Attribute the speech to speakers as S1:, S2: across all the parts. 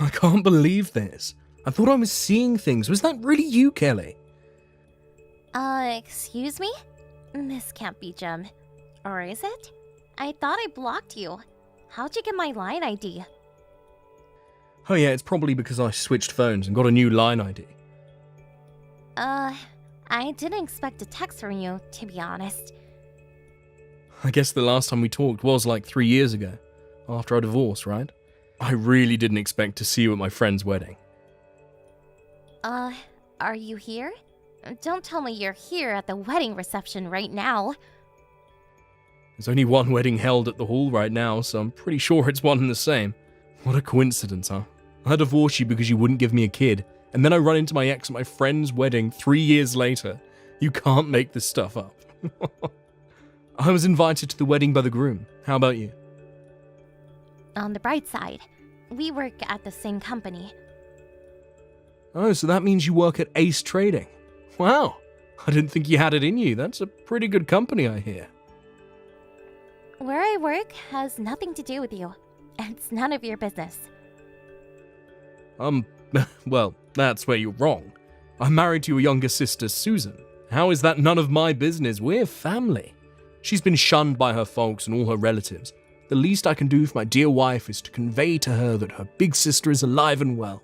S1: I can't believe this. I thought I was seeing things. Was that really you, Kelly?
S2: Excuse me? This can't be Jim. Or is it? I thought I blocked you. How'd you get my line ID?
S1: Oh yeah, it's probably because I switched phones and got a new line ID.
S2: I didn't expect a text from you, to be honest.
S1: I guess the last time we talked was like 3 years ago, after our divorce, right? I really didn't expect to see you at my friend's wedding.
S2: Are you here? Don't tell me you're here at the wedding reception right now.
S1: There's only one wedding held at the hall right now, so I'm pretty sure it's one and the same. What a coincidence, huh? I divorced you because you wouldn't give me a kid, and then I run into my ex at my friend's wedding 3 years later. You can't make this stuff up. I was invited to the wedding by the groom. How about you?
S2: On the bright side, we work at the same company.
S1: Oh, so that means you work at Ace Trading. Wow, I didn't think you had it in you. That's a pretty good company, I hear.
S2: Where I work has nothing to do with you. It's none of your business.
S1: Well, that's where you're wrong. I'm married to your younger sister, Susan. How is that none of my business? We're family. She's been shunned by her folks and all her relatives. The least I can do for my dear wife is to convey to her that her big sister is alive and well.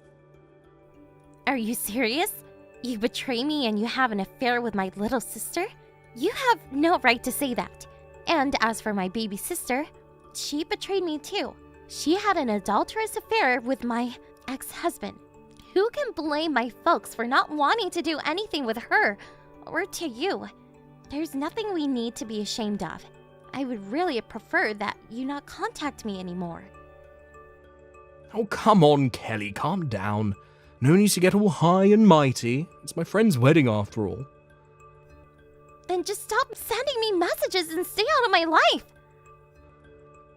S2: Are you serious? You betray me and you have an affair with my little sister? You have no right to say that. And as for my baby sister, she betrayed me too. She had an adulterous affair with my ex-husband. Who can blame my folks for not wanting to do anything with her or to you? There's nothing we need to be ashamed of. I would really prefer that you not contact me anymore.
S1: Oh, come on, Kelly, calm down. No need to get all high and mighty. It's my friend's wedding after all.
S2: Then just stop sending me messages and stay out of my life.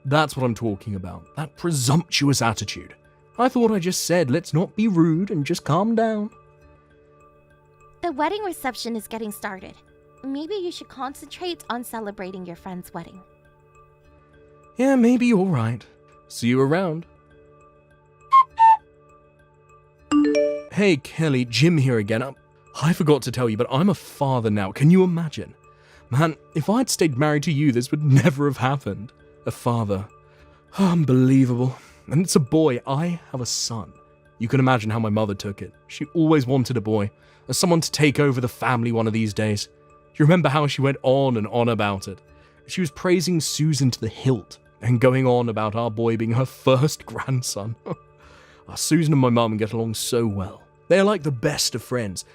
S1: That's what I'm talking about. That presumptuous attitude. I thought I just said let's not be rude and just calm down.
S2: The wedding reception is getting started. Maybe you should concentrate on celebrating your friend's wedding.
S1: Yeah, maybe you're right. See you around. Hey, Kelly, Jim here again. I forgot to tell you, but I'm a father now. Can you imagine? Man, if I'd stayed married to you, this would never have happened. A father. Unbelievable. And it's a boy. I have a son. You can imagine how my mother took it. She always wanted a boy, as someone to take over the family one of these days. You remember how she went on and on about it? She was praising Susan to the hilt, and going on about our boy being her first grandson. Susan and my mum get along so well. They are like the best of friends.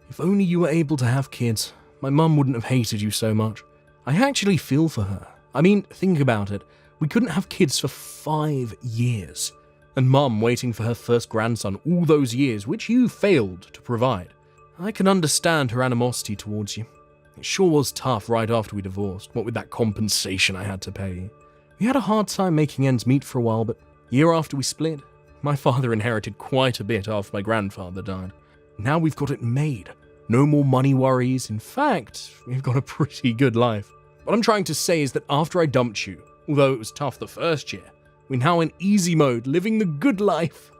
S1: If only you were able to have kids, my mum wouldn't have hated you so much. I actually feel for her. I mean, think about it. We couldn't have kids for 5 years. And mum waiting for her first grandson all those years, which you failed to provide. I can understand her animosity towards you. It sure was tough right after we divorced, what with that compensation I had to pay. We had a hard time making ends meet for a while, but year after we split, my father inherited quite a bit after my grandfather died. Now we've got it made. No more money worries. In fact, we've got a pretty good life. What I'm trying to say is that after I dumped you, although it was tough the first year, we're now in easy mode, living the good life.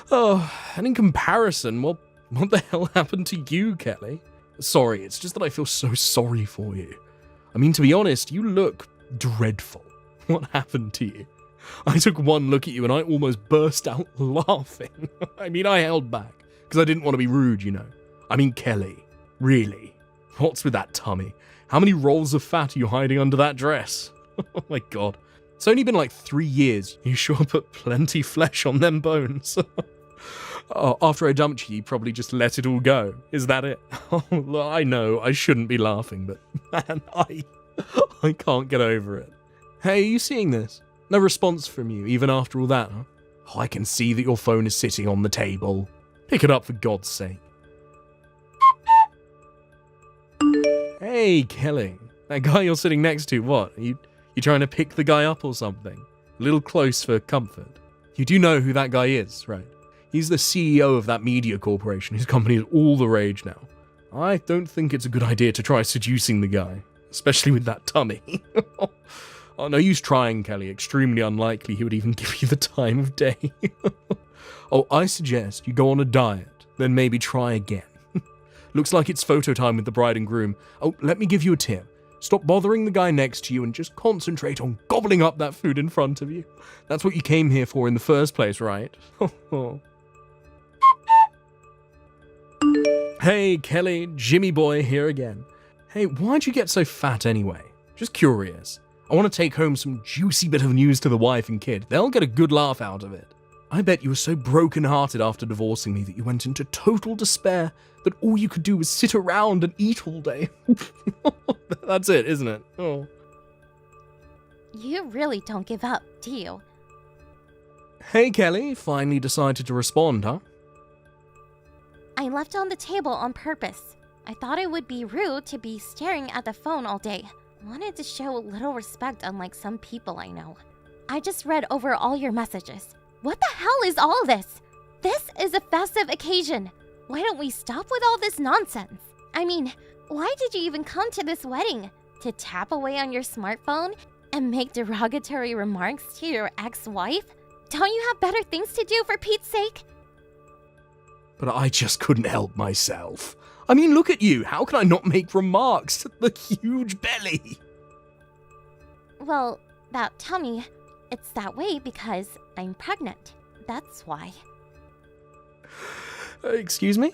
S1: Oh, and in comparison, what the hell happened to you, Kelly? Sorry, it's just that I feel so sorry for you. I mean, to be honest, you look dreadful. What happened to you? I took one look at you and I almost burst out laughing. I mean, I held back, because I didn't want to be rude, you know. I mean, Kelly, really? What's with that tummy? How many rolls of fat are you hiding under that dress? Oh my god. It's only been like 3 years. You sure put plenty flesh on them bones. Oh, after I dumped you, you probably just let it all go. Is that it? Oh, I know, I shouldn't be laughing, but man, I can't get over it. Hey, are you seeing this? No response from you, even after all that, huh? Oh, I can see that your phone is sitting on the table. Pick it up for God's sake. Hey, Kelly. That guy you're sitting next to, what? You trying to pick the guy up or something? A little close for comfort. You do know who that guy is, right? He's the CEO of that media corporation. His company is all the rage now. I don't think it's a good idea to try seducing the guy, especially with that tummy. Oh, no use trying, Kelly. Extremely unlikely he would even give you the time of day. Oh, I suggest you go on a diet, then maybe try again. Looks like it's photo time with the bride and groom. Oh, let me give you a tip. Stop bothering the guy next to you and just concentrate on gobbling up that food in front of you. That's what you came here for in the first place, right? Hey, Kelly, Jimmy boy here again. Hey, why'd you get so fat anyway? Just curious. I want to take home some juicy bit of news to the wife and kid. They'll get a good laugh out of it. I bet you were so broken-hearted after divorcing me that you went into total despair that all you could do was sit around and eat all day. That's it, isn't it? Oh.
S2: You really don't give up, do you?
S1: Hey, Kelly, finally decided to respond, huh?
S2: I left it on the table on purpose. I thought it would be rude to be staring at the phone all day. Wanted to show a little respect, unlike some people I know. I just read over all your messages. What the hell is all this? This is a festive occasion. Why don't we stop with all this nonsense? I mean, why did you even come to this wedding? To tap away on your smartphone and make derogatory remarks to your ex-wife? Don't you have better things to do, for Pete's sake?
S1: But I just couldn't help myself. I mean, look at you. How can I not make remarks? The huge belly.
S2: Well, that tummy, it's that way because I'm pregnant. That's why.
S1: Excuse me?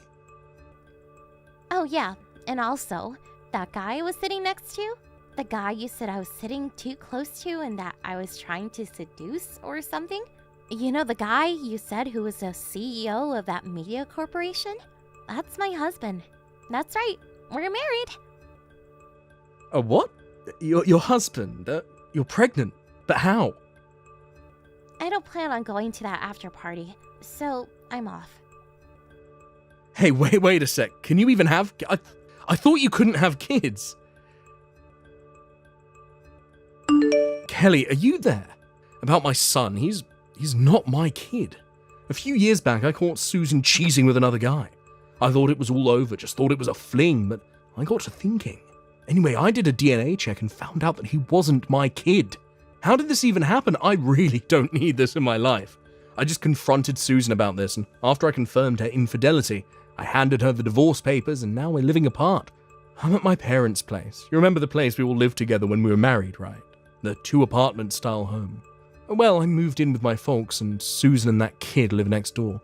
S2: Oh yeah, and also, that guy I was sitting next to? The guy you said I was sitting too close to and that I was trying to seduce or something? You know the guy you said who was the CEO of that media corporation? That's my husband. That's right, we're married.
S1: A what? Your husband? You're pregnant? But how?
S2: I don't plan on going to that after party, so I'm off.
S1: Hey, wait a sec. Can you even have... I thought you couldn't have kids. Kelly, are you there? About my son, he's not my kid. A few years back, I caught Susan cheating with another guy. I thought it was all over, just thought it was a fling, but I got to thinking. Anyway, I did a DNA check and found out that he wasn't my kid. How did this even happen? I really don't need this in my life. I just confronted Susan about this, and after I confirmed her infidelity, I handed her the divorce papers, and now we're living apart. I'm at my parents' place. You remember the place we all lived together when we were married, right? The 2-apartment style home. Well, I moved in with my folks, and Susan and that kid live next door.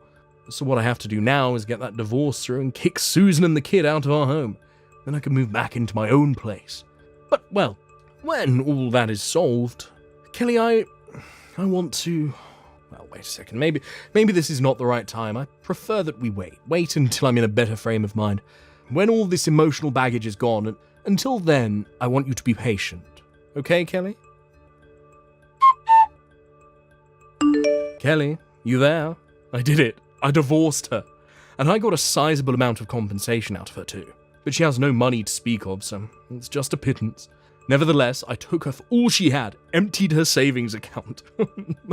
S1: So what I have to do now is get that divorce through and kick Susan and the kid out of our home. Then I can move back into my own place. But, well, when all that is solved, Kelly, I want to... Well, wait a second. Maybe this is not the right time. I prefer that we wait. Wait until I'm in a better frame of mind. When all this emotional baggage is gone, and until then, I want you to be patient. Okay, Kelly? Kelly, you there? I did it. I divorced her. And I got a sizable amount of compensation out of her too. But she has no money to speak of, so it's just a pittance. Nevertheless, I took her for all she had, emptied her savings account.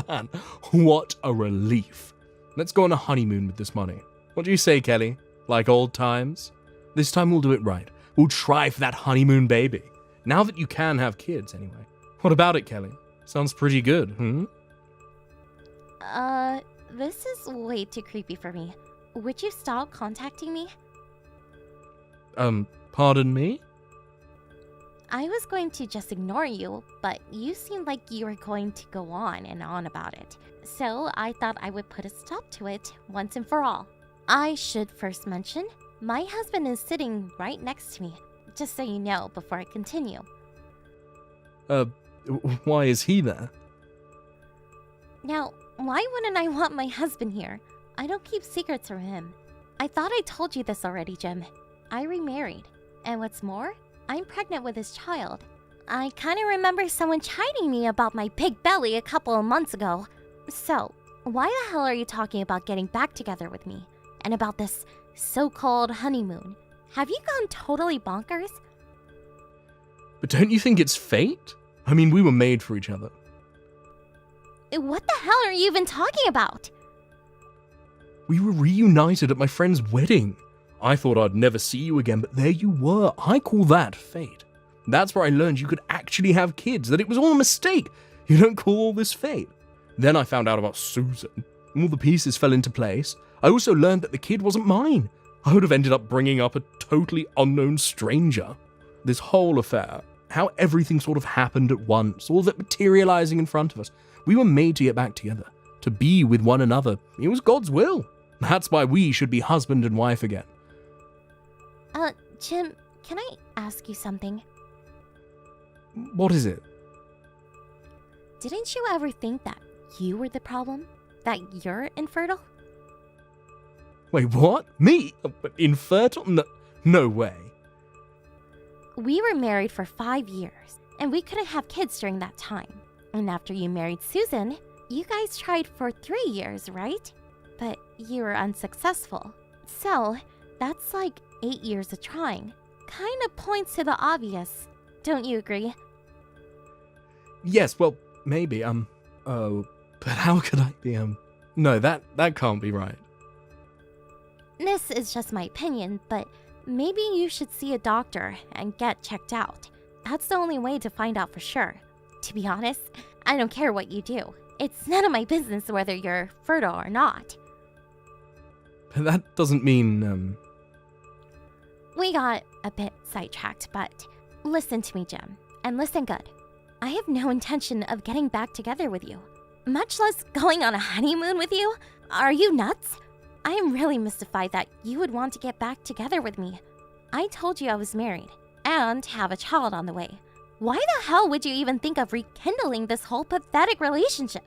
S1: Man, what a relief. Let's go on a honeymoon with this money. What do you say, Kelly? Like old times? This time we'll do it right. We'll try for that honeymoon baby. Now that you can have kids, anyway. What about it, Kelly? Sounds pretty good,
S2: This is way too creepy for me. Would you stop contacting me?
S1: Pardon me?
S2: I was going to just ignore you, but you seemed like you were going to go on and on about it. So I thought I would put a stop to it once and for all. I should first mention, my husband is sitting right next to me, just so you know before I continue.
S1: Why is he there?
S2: Now, why wouldn't I want my husband here? I don't keep secrets from him. I thought I told you this already, Jim. I remarried. And what's more, I'm pregnant with his child. I kinda remember someone chiding me about my big belly a couple of months ago. So, why the hell are you talking about getting back together with me? And about this so-called honeymoon? Have you gone totally bonkers?
S1: But don't you think it's fate? I mean, we were made for each other.
S2: What the hell are you even talking about?
S1: We were reunited at my friend's wedding. I thought I'd never see you again, but there you were. I call that fate. That's where I learned you could actually have kids, that it was all a mistake. You don't call all this fate. Then I found out about Susan. All the pieces fell into place. I also learned that the kid wasn't mine. I would have ended up bringing up a totally unknown stranger. This whole affair, how everything sort of happened at once, all of it materializing in front of us. We were made to get back together, to be with one another. It was God's will. That's why we should be husband and wife again.
S2: Jim, can I ask you something?
S1: What is it?
S2: Didn't you ever think that you were the problem? That you're infertile?
S1: Wait, what? Me? Infertile? No way.
S2: We were married for 5 years, and we couldn't have kids during that time. And after you married Susan, you guys tried for 3 years, right? But you were unsuccessful. So, that's like 8 years of trying. Kind of points to the obvious. Don't you agree?
S1: Yes, well, maybe, but how could I be, no, that can't be right.
S2: This is just my opinion, but maybe you should see a doctor and get checked out. That's the only way to find out for sure. To be honest, I don't care what you do. It's none of my business whether you're fertile or not.
S1: But that doesn't mean,
S2: We got a bit sidetracked, but listen to me, Jim, and listen good. I have no intention of getting back together with you, much less going on a honeymoon with you. Are you nuts? I am really mystified that you would want to get back together with me. I told you I was married and have a child on the way. Why the hell would you even think of rekindling this whole pathetic relationship?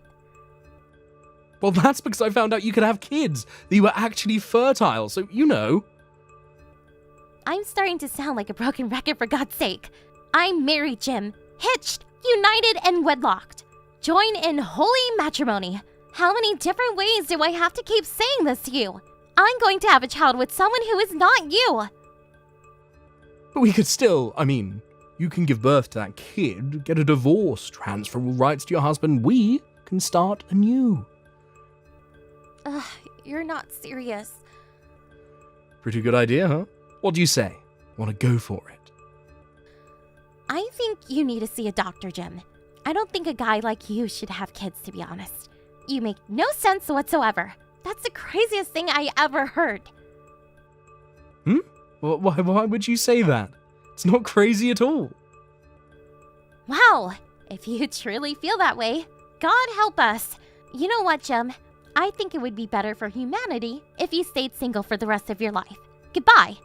S1: well, that's because I found out you could have kids, that you were actually fertile, so you know.
S2: I'm starting to sound like a broken record, for God's sake. I'm married, Jim. Hitched, united, and wedlocked. Join in holy matrimony. How many different ways do I have to keep saying this to you? I'm going to have a child with someone who is not you.
S1: But we could still, you can give birth to that kid, get a divorce, transfer all rights to your husband. We can start anew.
S2: Ugh, you're not serious.
S1: Pretty good idea, huh? What do you say? Want to go for it?
S2: I think you need to see a doctor, Jim. I don't think a guy like you should have kids, to be honest. You make no sense whatsoever. That's the craziest thing I ever heard.
S1: Why would you say that? It's not crazy at all.
S2: Wow, if you truly feel that way, God help us. You know what, Jim? I think it would be better for humanity if you stayed single for the rest of your life. Goodbye.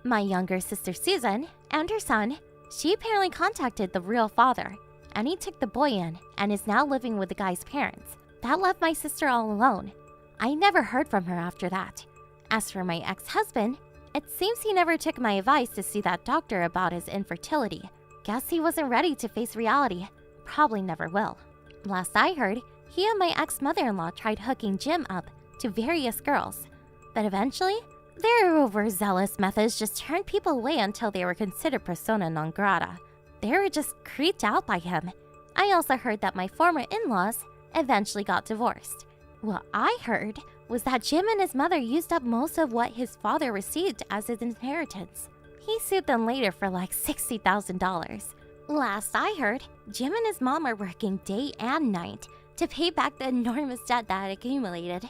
S2: My younger sister Susan and her son, she apparently contacted the real father, and he took the boy in and is now living with the guy's parents. That left my sister all alone. I never heard from her after that. As for my ex-husband, it seems he never took my advice to see that doctor about his infertility. Guess he wasn't ready to face reality. Probably never will. Last I heard, he and my ex-mother-in-law tried hooking Jim up to various girls, but eventually, their overzealous methods just turned people away until they were considered persona non grata. They were just creeped out by him. I also heard that my former in-laws eventually got divorced. What I heard was that Jim and his mother used up most of what his father received as his inheritance. He sued them later for like $60,000. Last I heard, Jim and his mom are working day and night to pay back the enormous debt that had accumulated.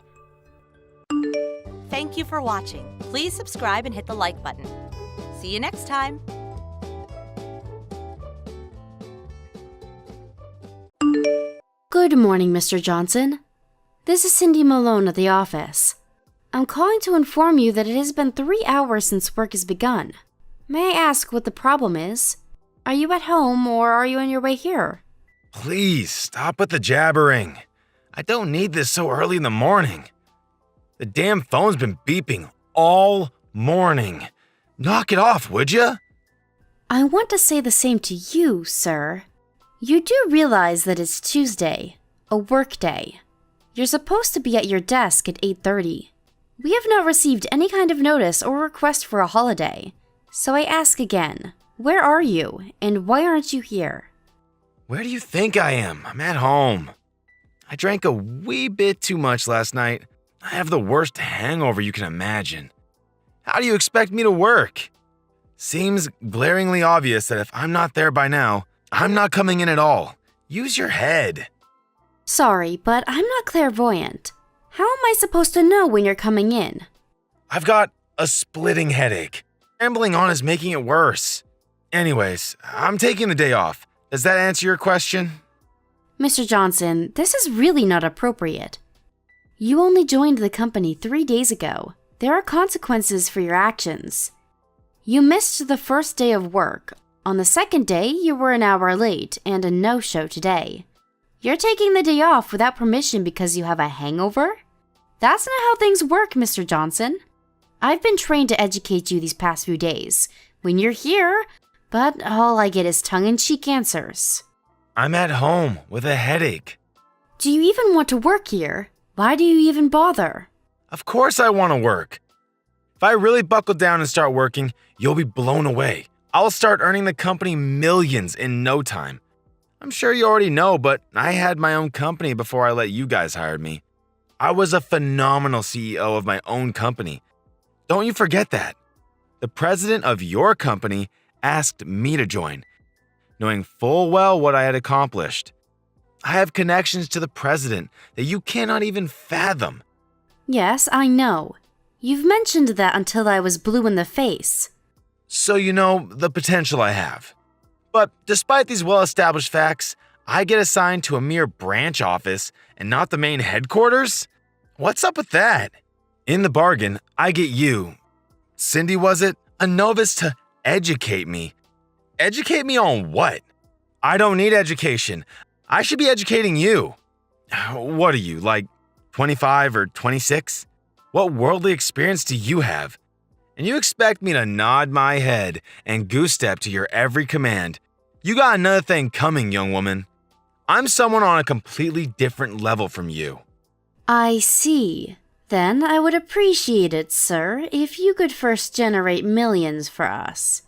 S3: Thank you for watching. Please subscribe and hit the like button. See you next time.
S4: Good morning, Mr. Johnson. This is Cindy Malone at the office. I'm calling to inform you that it has been 3 hours since work has begun. May I ask what the problem is? Are you at home or are you on your way here?
S5: Please, stop with the jabbering. I don't need this so early in the morning. The damn phone's been beeping all morning. Knock it off, would ya?
S4: I want to say the same to you, sir. You do realize that it's Tuesday, a work day. You're supposed to be at your desk at 8:30. We have not received any kind of notice or request for a holiday. So I ask again, where are you and why aren't you here?
S5: Where do you think I am? I'm at home. I drank a wee bit too much last night. I have the worst hangover you can imagine. How do you expect me to work? Seems glaringly obvious that if I'm not there by now, I'm not coming in at all. Use your head.
S4: Sorry, but I'm not clairvoyant. How am I supposed to know when you're coming in?
S5: I've got a splitting headache. Rambling on is making it worse. Anyways, I'm taking the day off. Does that answer your question?
S4: Mr. Johnson, this is really not appropriate. You only joined the company 3 days ago. There are consequences for your actions. You missed the first day of work. On the second day, you were an hour late and a no-show today. You're taking the day off without permission because you have a hangover? That's not how things work, Mr. Johnson. I've been trained to educate you these past few days when you're here, but all I get is tongue-in-cheek answers.
S5: I'm at home with a headache.
S4: Do you even want to work here? Why do you even bother?
S5: Of course I want to work. If I really buckle down and start working, you'll be blown away. I'll start earning the company millions in no time. I'm sure you already know, but I had my own company before I let you guys hire me. I was a phenomenal CEO of my own company. Don't you forget that. The president of your company asked me to join, knowing full well what I had accomplished. I have connections to the president that you cannot even fathom.
S4: Yes, I know. You've mentioned that until I was blue in the face.
S5: So you know the potential I have. But despite these well-established facts, I get assigned to a mere branch office and not the main headquarters? What's up with that? In the bargain, I get you, Cindy was it, a novice to educate me. Educate me on what? I don't need education. I should be educating you. What are you, like 25 or 26? What worldly experience do you have? And you expect me to nod my head and goose step to your every command. You got another thing coming, young woman. I'm someone on a completely different level from you.
S4: I see. Then I would appreciate it, sir, if you could first generate millions for us.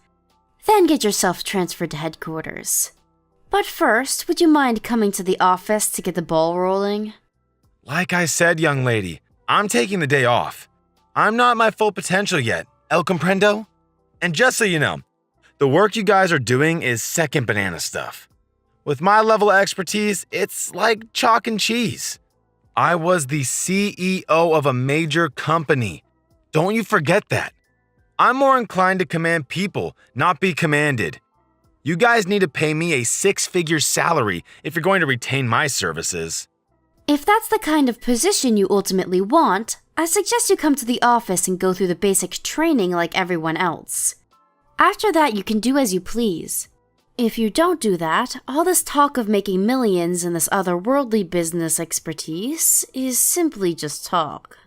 S4: Then get yourself transferred to headquarters. But first, would you mind coming to the office to get the ball rolling?
S5: Like I said, young lady, I'm taking the day off. I'm not at my full potential yet, el comprendo? And just so you know, the work you guys are doing is second banana stuff. With my level of expertise, it's like chalk and cheese. I was the CEO of a major company. Don't you forget that. I'm more inclined to command people, not be commanded. You guys need to pay me a 6-figure salary if you're going to retain my services.
S4: If that's the kind of position you ultimately want, I suggest you come to the office and go through the basic training like everyone else. After that, you can do as you please. If you don't do that, all this talk of making millions and this otherworldly business expertise is simply just talk.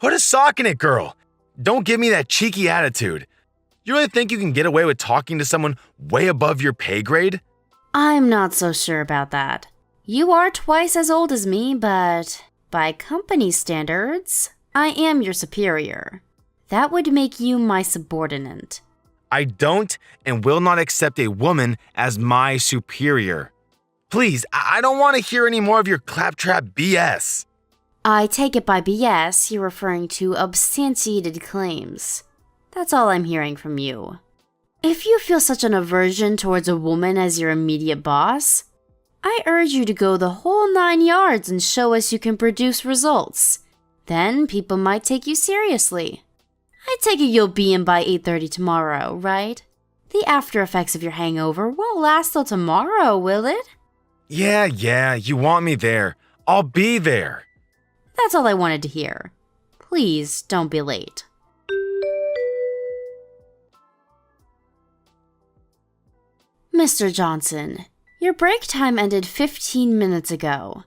S5: Put a sock in it, girl. Don't give me that cheeky attitude. You really think you can get away with talking to someone way above your pay grade?
S4: I'm not so sure about that. You are twice as old as me, but by company standards, I am your superior. That would make you my subordinate.
S5: I don't and will not accept a woman as my superior. Please, I don't want to hear any more of your claptrap BS.
S4: I take it by BS you're referring to substantiated claims. That's all I'm hearing from you. If you feel such an aversion towards a woman as your immediate boss, I urge you to go the whole 9 yards and show us you can produce results. Then people might take you seriously. I take it you'll be in by 8:30 tomorrow, right? The after effects of your hangover won't last till tomorrow, will it?
S5: Yeah, you want me there. I'll be there.
S4: That's all I wanted to hear. Please don't be late. Mr. Johnson, your break time ended 15 minutes ago.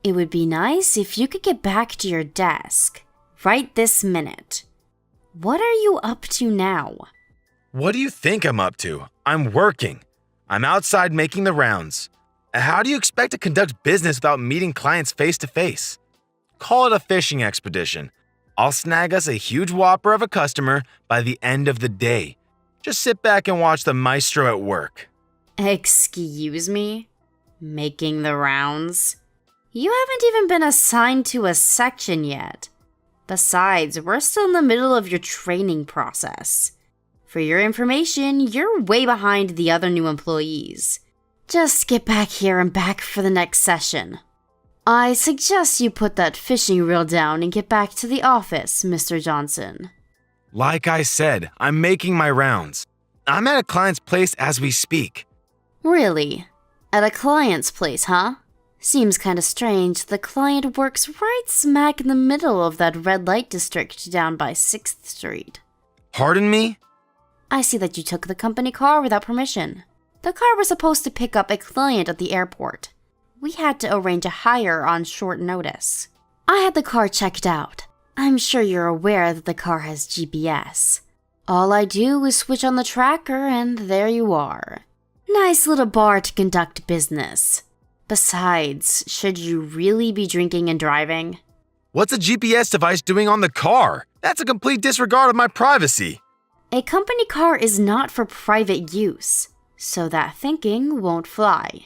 S4: It would be nice if you could get back to your desk right this minute. What are you up to now?
S5: What do you think I'm up to? I'm working. I'm outside making the rounds. How do you expect to conduct business without meeting clients face to face? Call it a fishing expedition. I'll snag us a huge whopper of a customer by the end of the day. Just sit back and watch the maestro at work.
S4: Excuse me? Making the rounds? You haven't even been assigned to a section yet. Besides, we're still in the middle of your training process. For your information, you're way behind the other new employees. Just get back here and back for the next session. I suggest you put that fishing reel down and get back to the office, Mr. Johnson.
S5: Like I said, I'm making my rounds. I'm at a client's place as we speak.
S4: Really? At a client's place, huh? Seems kinda strange. The client works right smack in the middle of that red light district down by 6th Street.
S5: Pardon me?
S4: I see that you took the company car without permission. The car was supposed to pick up a client at the airport. We had to arrange a hire on short notice. I had the car checked out. I'm sure you're aware that the car has GPS. All I do is switch on the tracker and there you are. Nice little bar to conduct business. Besides, should you really be drinking and driving?
S5: What's a GPS device doing on the car? That's a complete disregard of my privacy.
S4: A company car is not for private use, so that thinking won't fly.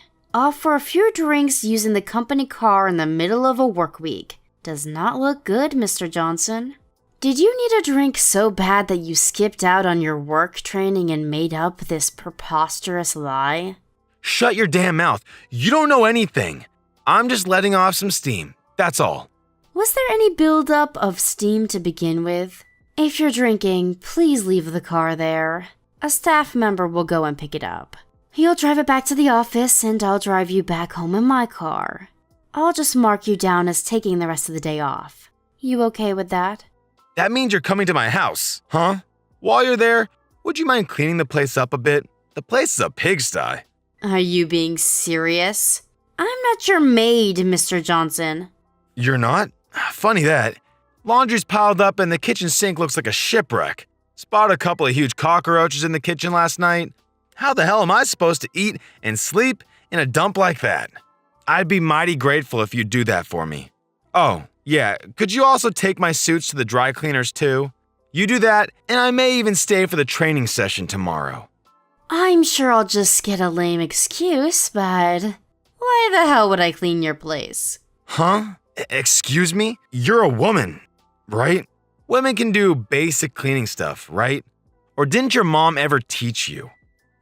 S4: For a few drinks using the company car in the middle of a work week does not look good, Mr. Johnson. Did you need a drink so bad that you skipped out on your work training and made up this preposterous lie?
S5: Shut your damn mouth. You don't know anything. I'm just letting off some steam. That's all.
S4: Was there any buildup of steam to begin with? If you're drinking, please leave the car there. A staff member will go and pick it up. You'll drive it back to the office and I'll drive you back home in my car. I'll just mark you down as taking the rest of the day off. You okay with that?
S5: That means you're coming to my house, huh? While you're there, would you mind cleaning the place up a bit? The place is a pigsty.
S4: Are you being serious? I'm not your maid, Mr. Johnson.
S5: You're not? Funny that. Laundry's piled up and the kitchen sink looks like a shipwreck. Spotted a couple of huge cockroaches in the kitchen last night. How the hell am I supposed to eat and sleep in a dump like that? I'd be mighty grateful if you'd do that for me. Oh, yeah, could you also take my suits to the dry cleaners too? You do that, and I may even stay for the training session tomorrow.
S4: I'm sure I'll just get a lame excuse, but why the hell would I clean your place?
S5: Huh? Excuse me? You're a woman, right? Women can do basic cleaning stuff, right? Or didn't your mom ever teach you?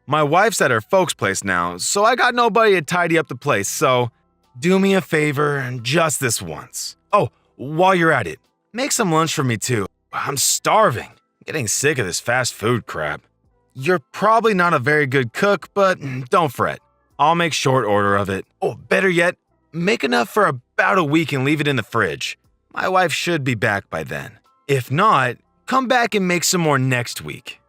S5: My wife's at her folks' place now, so I got nobody to tidy up the place, so do me a favor just this once. Oh, while you're at it, make some lunch for me too. I'm starving. I'm getting sick of this fast food crap. You're probably not a very good cook, but don't fret. I'll make short order of it. Oh, better yet, make enough for about a week and leave it in the fridge. My wife should be back by then. If not, come back and make some more next week.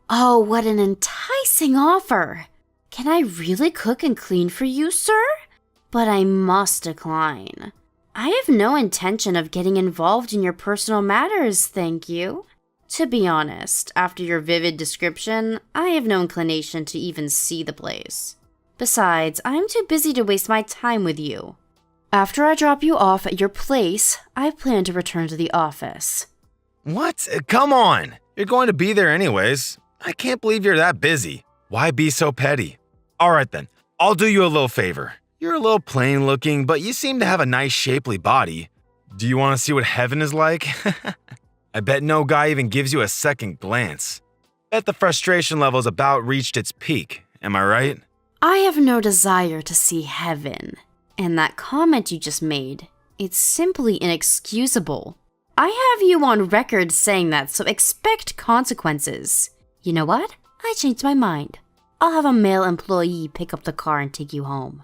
S4: Oh, what an enticing offer. Can I really cook and clean for you, sir? But I must decline. I have no intention of getting involved in your personal matters, thank you. To be honest, after your vivid description, I have no inclination to even see the place. Besides, I'm too busy to waste my time with you. After I drop you off at your place, I plan to return to the office.
S5: What? Come on. You're going to be there anyways. I can't believe you're that busy. Why be so petty? All right then, I'll do you a little favor. You're a little plain looking, but you seem to have a nice shapely body. Do you want to see what heaven is like? I bet no guy even gives you a second glance. Bet the frustration level's about reached its peak, am I right?
S4: I have no desire to see heaven. And that comment you just made, it's simply inexcusable. I have you on record saying that, so expect consequences. You know what? I changed my mind. I'll have a male employee pick up the car and take you home.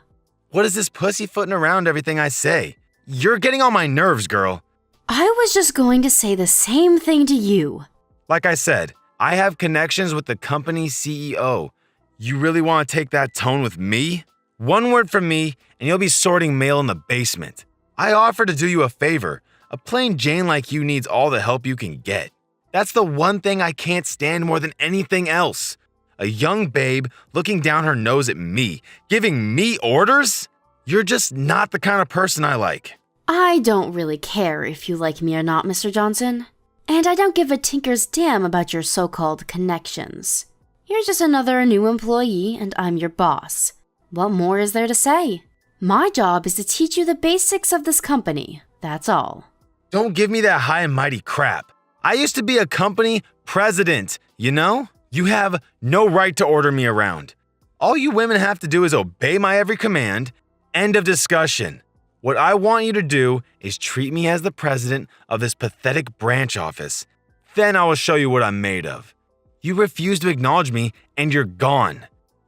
S5: What is this pussyfooting around everything I say? You're getting on my nerves, girl.
S4: I was just going to say the same thing to you.
S5: Like I said, I have connections with the company CEO. You really want to take that tone with me? One word from me, and you'll be sorting mail in the basement. I offer to do you a favor. A plain Jane like you needs all the help you can get. That's the one thing I can't stand more than anything else. A young babe looking down her nose at me, giving me orders? You're just not the kind of person I like.
S4: I don't really care if you like me or not, Mr. Johnson. And I don't give a tinker's damn about your so-called connections. You're just another new employee, and I'm your boss. What more is there to say? My job is to teach you the basics of this company, that's all.
S5: Don't give me that high and mighty crap. I used to be a company president, you know? You have no right to order me around. All you women have to do is obey my every command. End of discussion. What I want you to do is treat me as the president of this pathetic branch office. Then I will show you what I'm made of. You refuse to acknowledge me and you're gone.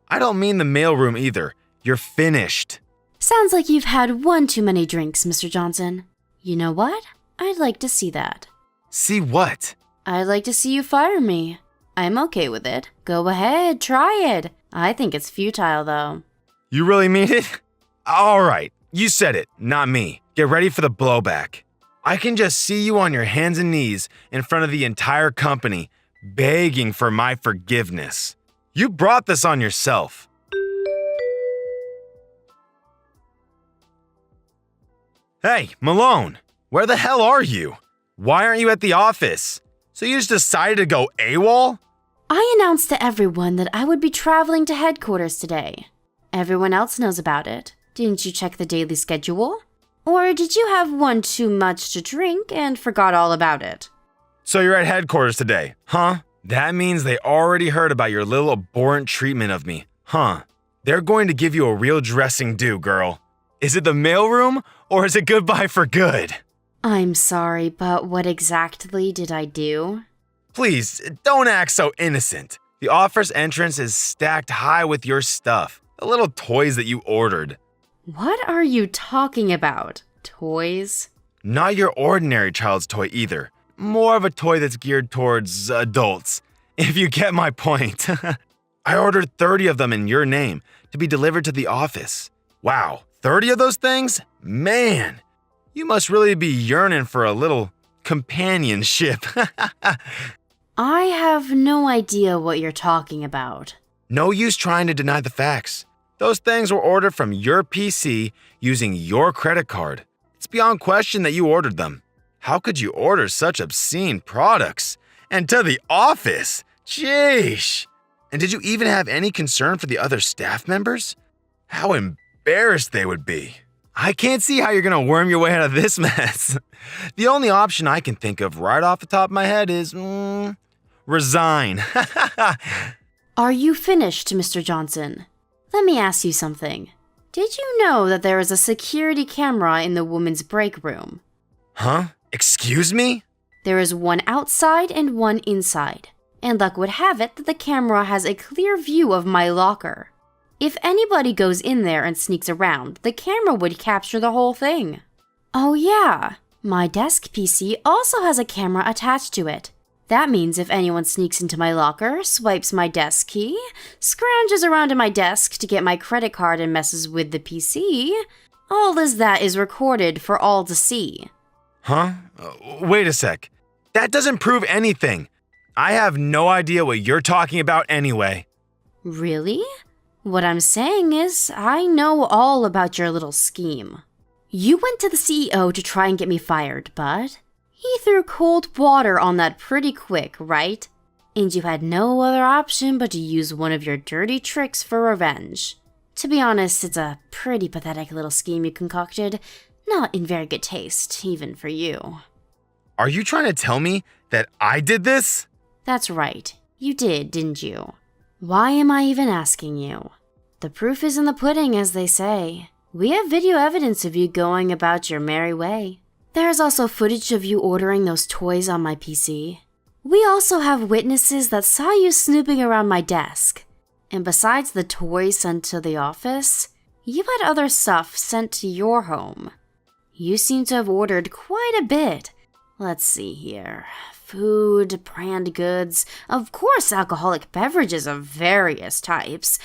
S5: I don't mean the mailroom either. You're finished.
S4: Sounds like you've had one too many drinks, Mr. Johnson. You know what? I'd like to see that.
S5: See what?
S4: I'd like to see you fire me. I'm okay with it. Go ahead, try it. I think it's futile, though.
S5: You really mean it? All right, you said it, not me. Get ready for the blowback. I can just see you on your hands and knees in front of the entire company, begging for my forgiveness. You brought this on yourself. Hey, Malone, where the hell are you? Why aren't you at the office? So you just decided to go AWOL?
S4: I announced to everyone that I would be traveling to headquarters today. Everyone else knows about it. Didn't you check the daily schedule? Or did you have one too much to drink and forgot all about it?
S5: So you're at headquarters today, huh? That means they already heard about your little abhorrent treatment of me, huh? They're going to give you a real dressing due, girl. Is it the mailroom or is it goodbye for good?
S4: I'm sorry, but what exactly did I do?
S5: Please, don't act so innocent. The office entrance is stacked high with your stuff, the little toys that you ordered.
S4: What are you talking about? Toys?
S5: Not your ordinary child's toy either. More of a toy that's geared towards adults, if you get my point. I ordered 30 of them in your name to be delivered to the office. Wow, 30 of those things? Man, you must really be yearning for a little companionship.
S4: I have no idea what you're talking about.
S5: No use trying to deny the facts. Those things were ordered from your PC using your credit card. It's beyond question that you ordered them. How could you order such obscene products? And to the office? Sheesh. And did you even have any concern for the other staff members? How embarrassed they would be. I can't see how you're gonna worm your way out of this mess. The only option I can think of right off the top of my head is, resign.
S4: Are you finished, Mr. Johnson? Let me ask you something. Did you know that there is a security camera in the women's break room?
S5: Huh? Excuse me?
S4: There is one outside and one inside. And luck would have it that the camera has a clear view of my locker. If anybody goes in there and sneaks around, the camera would capture the whole thing. Oh yeah, my desk PC also has a camera attached to it. That means if anyone sneaks into my locker, swipes my desk key, scrounges around in my desk to get my credit card and messes with the PC, all as that is recorded for all to see.
S5: Huh? Wait a sec. That doesn't prove anything. I have no idea what you're talking about anyway.
S4: Really? What I'm saying is, I know all about your little scheme. You went to the CEO to try and get me fired, but he threw cold water on that pretty quick, right? And you had no other option but to use one of your dirty tricks for revenge. To be honest, it's a pretty pathetic little scheme you concocted. Not in very good taste, even for you.
S5: Are you trying to tell me that I did this?
S4: That's right. You did, didn't you? Why am I even asking you? The proof is in the pudding, as they say. We have video evidence of you going about your merry way. There's also footage of you ordering those toys on my PC. We also have witnesses that saw you snooping around my desk. And besides the toys sent to the office, you had other stuff sent to your home. You seem to have ordered quite a bit. Let's see here. Food, brand goods, of course alcoholic beverages of various types.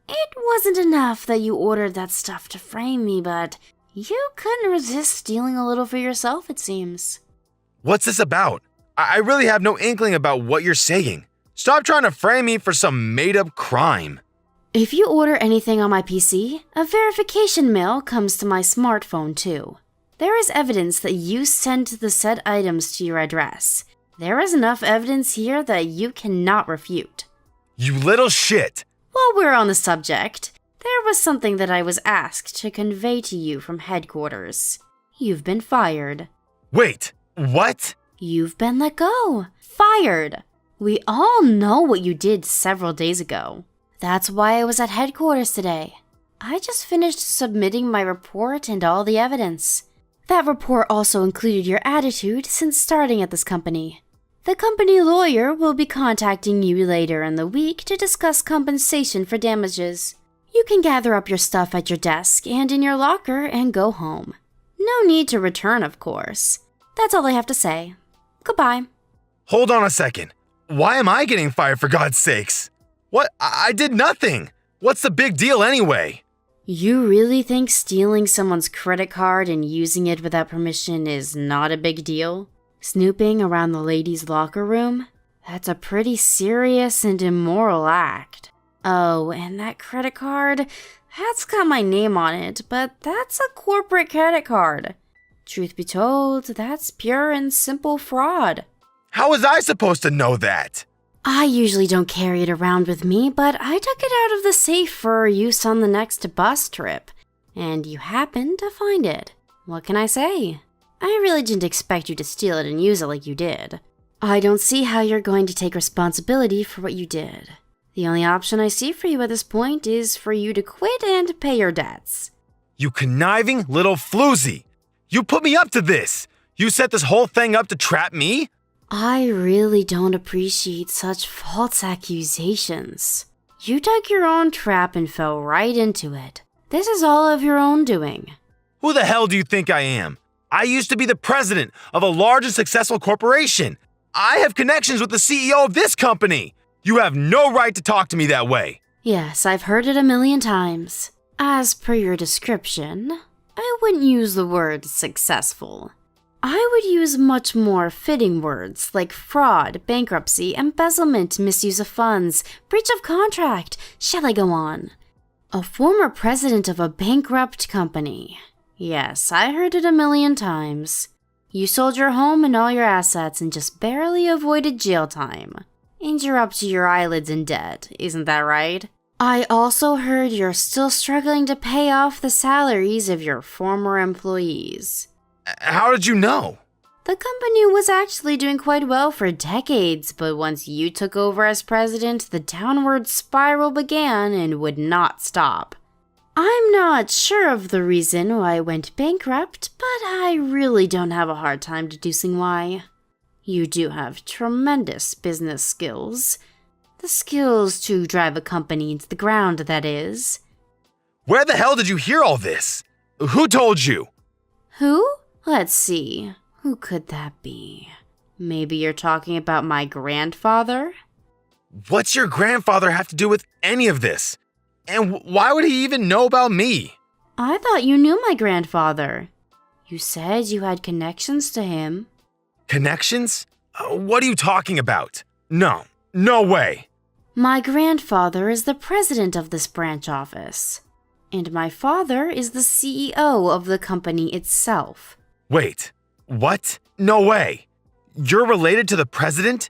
S4: It wasn't enough that you ordered that stuff to frame me, but you couldn't resist stealing a little for yourself, it seems.
S5: What's this about? I really have no inkling about what you're saying. Stop trying to frame me for some made-up crime.
S4: If you order anything on my PC, a verification mail comes to my smartphone too. There is evidence that you sent the said items to your address. There is enough evidence here that you cannot refute.
S5: You little shit!
S4: While we're on the subject, there was something that I was asked to convey to you from headquarters. You've been fired.
S5: Wait, what?
S4: You've been let go. Fired. We all know what you did several days ago. That's why I was at headquarters today. I just finished submitting my report and all the evidence. That report also included your attitude since starting at this company. The company lawyer will be contacting you later in the week to discuss compensation for damages. You can gather up your stuff at your desk and in your locker and go home. No need to return, of course. That's all I have to say. Goodbye.
S5: Hold on a second. Why am I getting fired for God's sakes? What? I did nothing. What's the big deal anyway?
S4: You really think stealing someone's credit card and using it without permission is not a big deal? Snooping around the ladies' locker room? That's a pretty serious and immoral act. Oh, and that credit card? That's got my name on it, but that's a corporate credit card. Truth be told, that's pure and simple fraud.
S5: How was I supposed to know that?
S4: I usually don't carry it around with me, but I took it out of the safe for use on the next bus trip, and you happened to find it. What can I say? I really didn't expect you to steal it and use it like you did. I don't see how you're going to take responsibility for what you did. The only option I see for you at this point is for you to quit and pay your debts.
S5: You conniving little floozy! You put me up to this! You set this whole thing up to trap me?
S4: I really don't appreciate such false accusations. You dug your own trap and fell right into it. This is all of your own doing.
S5: Who the hell do you think I am? I used to be the president of a large and successful corporation. I have connections with the CEO of this company. You have no right to talk to me that way.
S4: Yes, I've heard it a million times. As per your description, I wouldn't use the word successful. I would use much more fitting words like fraud, bankruptcy, embezzlement, misuse of funds, breach of contract. Shall I go on? A former president of a bankrupt company. Yes, I heard it a million times. You sold your home and all your assets and just barely avoided jail time. And you're up to your eyelids in debt, isn't that right? I also heard you're still struggling to pay off the salaries of your former employees.
S5: How did you know?
S4: The company was actually doing quite well for decades, but once you took over as president, the downward spiral began and would not stop. I'm not sure of the reason why I went bankrupt, but I really don't have a hard time deducing why. You do have tremendous business skills. The skills to drive a company into the ground, that is.
S5: Where the hell did you hear all this? Who told you?
S4: Who? Let's see. Who could that be? Maybe you're talking about my grandfather?
S5: What's your grandfather have to do with any of this? And why would he even know about me?
S4: I thought you knew my grandfather. You said you had connections to him.
S5: Connections? What are you talking about? No way.
S4: My grandfather is the president of this branch office. And my father is the CEO of the company itself.
S5: Wait, what? No way. You're related to the president?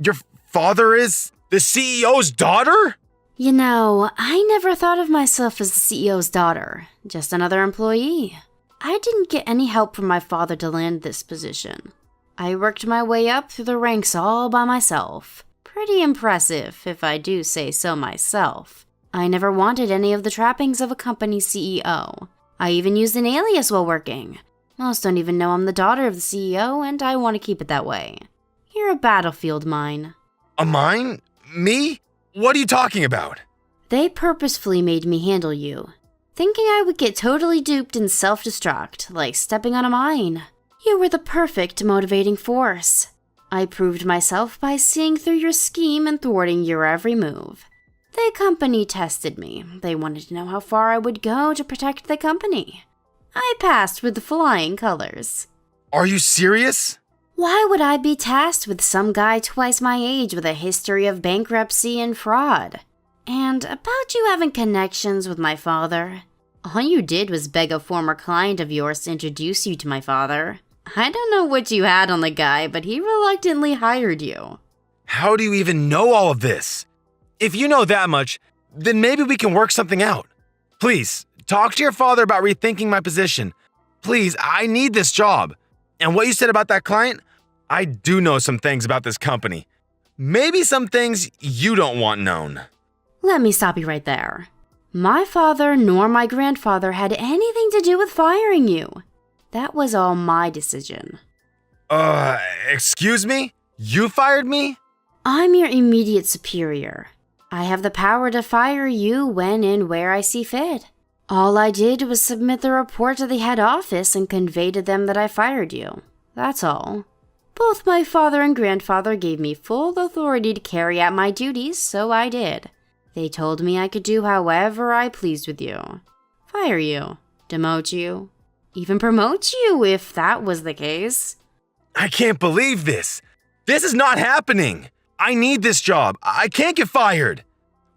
S5: Your father is the CEO's daughter?
S4: You know, I never thought of myself as the CEO's daughter, just another employee. I didn't get any help from my father to land this position. I worked my way up through the ranks all by myself. Pretty impressive, if I do say so myself. I never wanted any of the trappings of a company CEO. I even used an alias while working. Most don't even know I'm the daughter of the CEO, and I want to keep it that way. You're a battlefield mine.
S5: A mine? Me? What are you talking about?
S4: They purposefully made me handle you, thinking I would get totally duped and self-destruct, like stepping on a mine. You were the perfect motivating force. I proved myself by seeing through your scheme and thwarting your every move. The company tested me. They wanted to know how far I would go to protect the company. I passed with flying colors.
S5: Are you serious?
S4: Why would I be tasked with some guy twice my age with a history of bankruptcy and fraud? And about you having connections with my father? All you did was beg a former client of yours to introduce you to my father. I don't know what you had on the guy, but he reluctantly hired you.
S5: How do you even know all of this? If you know that much, then maybe we can work something out. Please, talk to your father about rethinking my position. Please, I need this job. And what you said about that client, I do know some things about this company. Maybe some things you don't want known.
S4: Let me stop you right there. My father nor my grandfather had anything to do with firing you. That was all my decision.
S5: Excuse me? You fired me?
S4: I'm your immediate superior. I have the power to fire you when and where I see fit. All I did was submit the report to the head office and convey to them that I fired you. That's all. Both my father and grandfather gave me full authority to carry out my duties, so I did. They told me I could do however I pleased with you. Fire you, demote you, even promote you if that was the case.
S5: I can't believe this. This is not happening. I need this job. I can't get fired.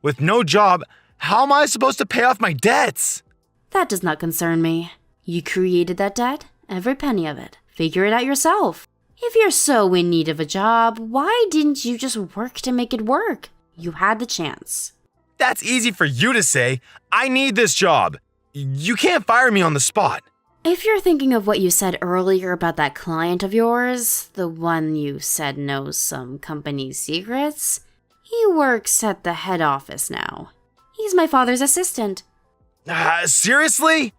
S5: With no job, how am I supposed to pay off my debts?
S4: That does not concern me. You created that debt, every penny of it. Figure it out yourself. If you're so in need of a job, why didn't you just work to make it work? You had the chance.
S5: That's easy for you to say. I need this job. You can't fire me on the spot.
S4: If you're thinking of what you said earlier about that client of yours, the one you said knows some company secrets, he works at the head office now. He's my father's assistant.
S5: Seriously?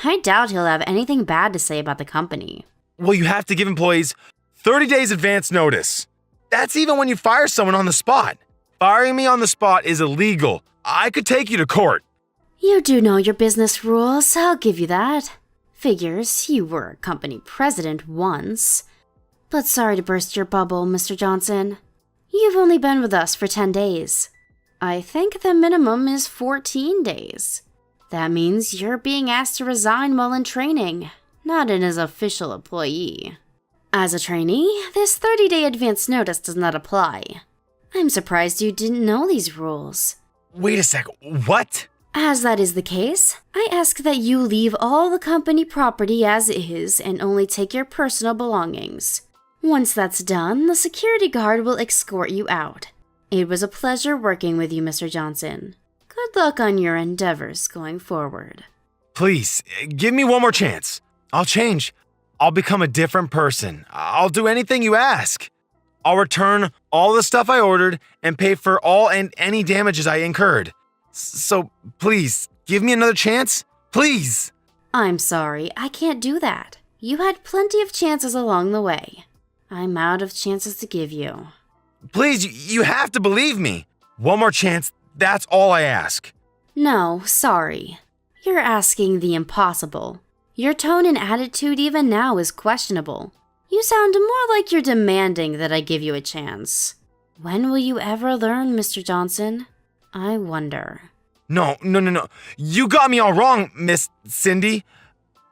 S4: I doubt he'll have anything bad to say about the company.
S5: Well, you have to give employees 30 days advance notice. That's even when you fire someone on the spot. Firing me on the spot is illegal. I could take you to court.
S4: You do know your business rules, I'll give you that. Figures, you were a company president once. But sorry to burst your bubble, Mr. Johnson. You've only been with us for 10 days. I think the minimum is 14 days. That means you're being asked to resign while in training, not in as official employee. As a trainee, this 30-day advance notice does not apply. I'm surprised you didn't know these rules.
S5: Wait a sec, what?
S4: As that is the case, I ask that you leave all the company property as is and only take your personal belongings. Once that's done, the security guard will escort you out. It was a pleasure working with you, Mr. Johnson. Good luck on your endeavors going forward.
S5: Please, give me one more chance. I'll change. I'll become a different person. I'll do anything you ask. I'll return all the stuff I ordered and pay for all and any damages I incurred. So, please, give me another chance? Please!
S4: I'm sorry, I can't do that. You had plenty of chances along the way. I'm out of chances to give you.
S5: Please, you have to believe me. One more chance, that's all I ask.
S4: No, sorry. You're asking the impossible. Your tone and attitude even now is questionable. You sound more like you're demanding that I give you a chance. When will you ever learn, Mr. Johnson? I wonder.
S5: No. You got me all wrong, Miss Cindy.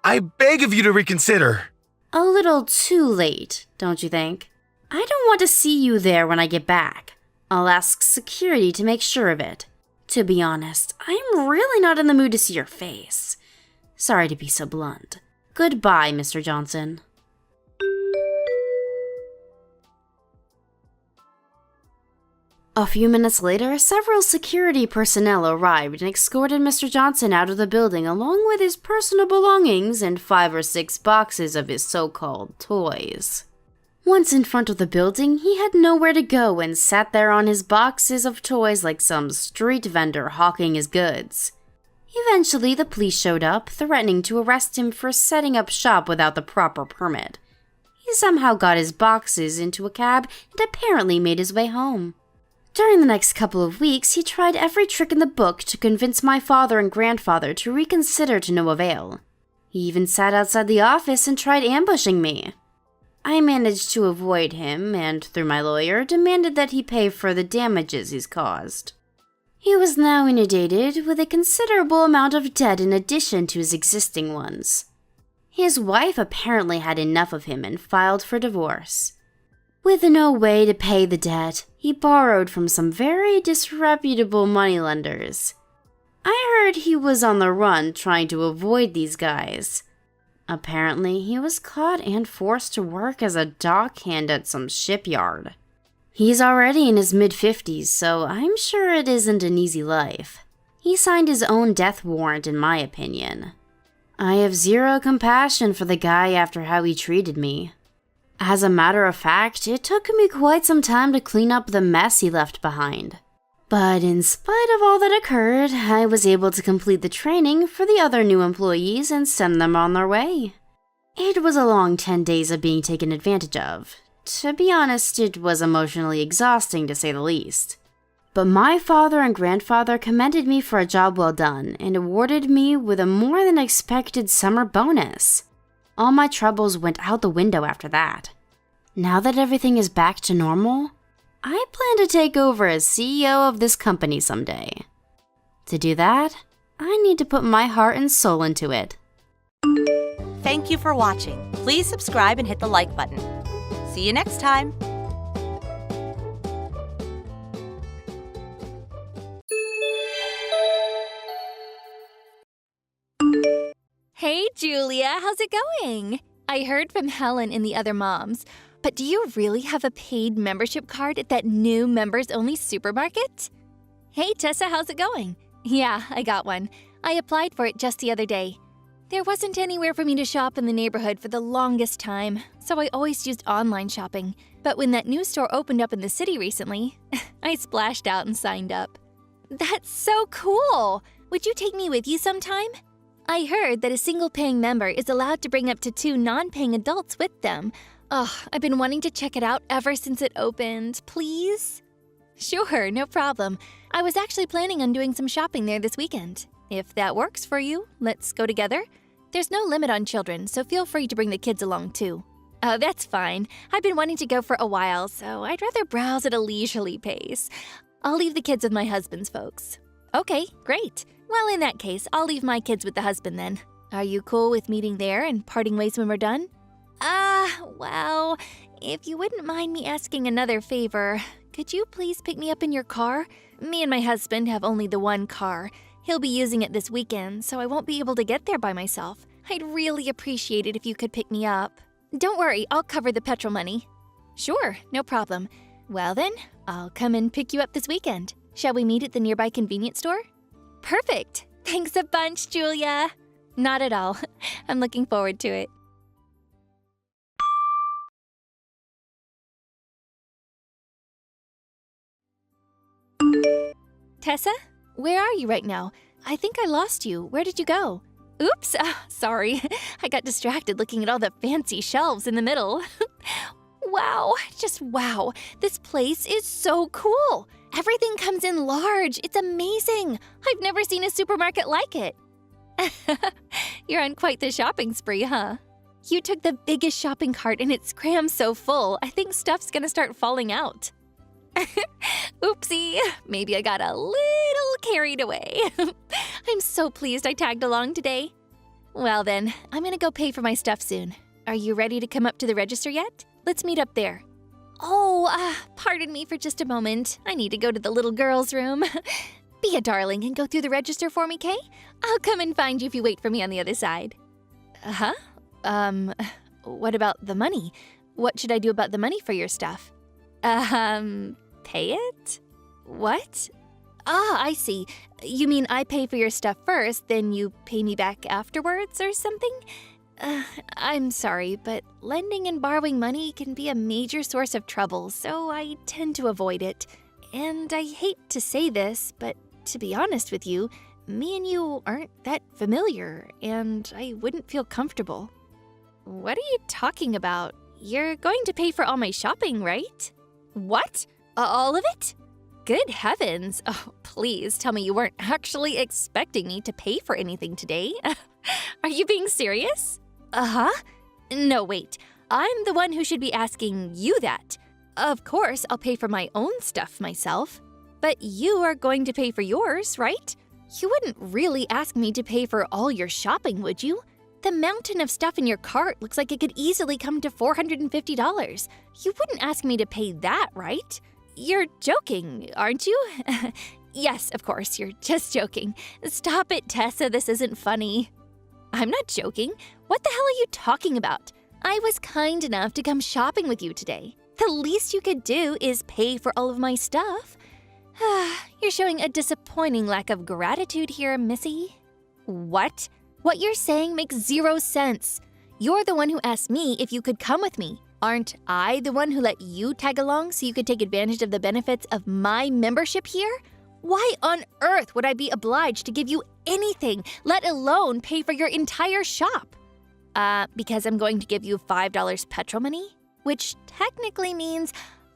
S5: I beg of you to reconsider.
S4: A little too late, don't you think? I don't want to see you there when I get back. I'll ask security to make sure of it. To be honest, I'm really not in the mood to see your face. Sorry to be so blunt. Goodbye, Mr. Johnson. A few minutes later, several security personnel arrived and escorted Mr. Johnson out of the building along with his personal belongings and 5 or 6 boxes of his so-called toys. Once in front of the building, he had nowhere to go and sat there on his boxes of toys like some street vendor hawking his goods. Eventually, the police showed up, threatening to arrest him for setting up shop without the proper permit. He somehow got his boxes into a cab and apparently made his way home. During the next couple of weeks, he tried every trick in the book to convince my father and grandfather to reconsider to no avail. He even sat outside the office and tried ambushing me. I managed to avoid him and, through my lawyer, demanded that he pay for the damages he's caused. He was now inundated with a considerable amount of debt in addition to his existing ones. His wife apparently had enough of him and filed for divorce. With no way to pay the debt, he borrowed from some very disreputable moneylenders. I heard he was on the run trying to avoid these guys. Apparently, he was caught and forced to work as a dockhand at some shipyard. He's already in his mid-50s, so I'm sure it isn't an easy life. He signed his own death warrant, in my opinion. I have zero compassion for the guy after how he treated me. As a matter of fact, it took me quite some time to clean up the mess he left behind. But in spite of all that occurred, I was able to complete the training for the other new employees and send them on their way. It was a long 10 days of being taken advantage of. To be honest, it was emotionally exhausting to say the least. But my father and grandfather commended me for a job well done and awarded me with a more than expected summer bonus. All my troubles went out the window after that. Now that everything is back to normal, I plan to take over as CEO of this company someday. To do that, I need to put my heart and soul into it.
S3: Thank you for watching. Please subscribe and hit the like button. See you next time.
S6: Hey, Julia, how's it going? I heard from Helen and the other moms, but do you really have a paid membership card at that new members-only supermarket? Hey, Tessa, how's it going? Yeah, I got one. I applied for it just the other day. There wasn't anywhere for me to shop in the neighborhood for the longest time, so I always used online shopping. But when that new store opened up in the city recently, I splashed out and signed up. That's so cool! Would you take me with you sometime? I heard that a single-paying member is allowed to bring up to 2 non-paying adults with them. Oh, I've been wanting to check it out ever since it opened. Please? Sure, no problem. I was actually planning on doing some shopping there this weekend. If that works for you, let's go together. There's no limit on children, so feel free to bring the kids along too. Oh, that's fine. I've been wanting to go for a while, so I'd rather browse at a leisurely pace. I'll leave the kids with my husband's folks. Okay, great. Well, in that case, I'll leave my kids with the husband then. Are you cool with meeting there and parting ways when we're done? Well, if you wouldn't mind me asking another favor, could you please pick me up in your car? Me and my husband have only the one car. He'll be using it this weekend, so I won't be able to get there by myself. I'd really appreciate it if you could pick me up. Don't worry, I'll cover the petrol money. Sure, no problem. Well then, I'll come and pick you up this weekend. Shall we meet at the nearby convenience store? Perfect! Thanks a bunch, Julia! Not at all. I'm looking forward to it. Tessa? Where are you right now? I think I lost you. Where did you go? Oops, sorry. I got distracted looking at all the fancy shelves in the middle. Wow, just wow. This place is so cool. Everything comes in large. It's amazing. I've never seen a supermarket like it. You're on quite the shopping spree, huh? You took the biggest shopping cart and it's crammed so full, I think stuff's gonna start falling out. Oopsie, maybe I got a little carried away. I'm so pleased I tagged along today. Well then, I'm gonna go pay for my stuff soon. Are you ready to come up to the register yet? Let's meet up there. Oh, pardon me for just a moment. I need to go to the little girl's room. Be a darling and go through the register for me, Kay? I'll come and find you if you wait for me on the other side. Huh? What about the money? What should I do about the money for your stuff? Pay it? What? I see. You mean I pay for your stuff first, then you pay me back afterwards or something? I'm sorry, but lending and borrowing money can be a major source of trouble, so I tend to avoid it. And I hate to say this, but to be honest with you, me and you aren't that familiar, and I wouldn't feel comfortable. What are you talking about? You're going to pay for all my shopping, right? What? All of it? Good heavens. Oh, please tell me you weren't actually expecting me to pay for anything today. Are you being serious? Uh-huh. No, wait. I'm the one who should be asking you that. Of course, I'll pay for my own stuff myself. But you are going to pay for yours, right? You wouldn't really ask me to pay for all your shopping, would you? The mountain of stuff in your cart looks like it could easily come to $450. You wouldn't ask me to pay that, right? You're joking, aren't you? Yes, of course, you're just joking. Stop it, Tessa, this isn't funny. I'm not joking. What the hell are you talking about? I was kind enough to come shopping with you today. The least you could do is pay for all of my stuff. You're showing a disappointing lack of gratitude here, Missy. What? What you're saying makes zero sense. You're the one who asked me if you could come with me. Aren't I the one who let you tag along so you could take advantage of the benefits of my membership here? Why on earth would I be obliged to give you anything, let alone pay for your entire shop? Because I'm going to give you $5 petrol money? Which technically means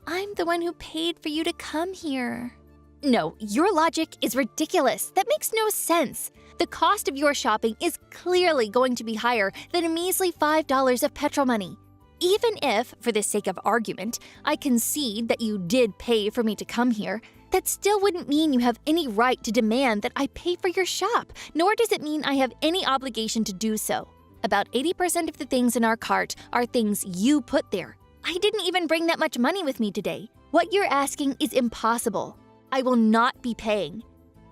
S6: I'm the one who paid for you to come here. No, your logic is ridiculous. That makes no sense. The cost of your shopping is clearly going to be higher than a measly $5 of petrol money. Even if, for the sake of argument, I concede that you did pay for me to come here, that still wouldn't mean you have any right to demand that I pay for your shop, nor does it mean I have any obligation to do so. About 80% of the things in our cart are things you put there. I didn't even bring that much money with me today. What you're asking is impossible. I will not be paying.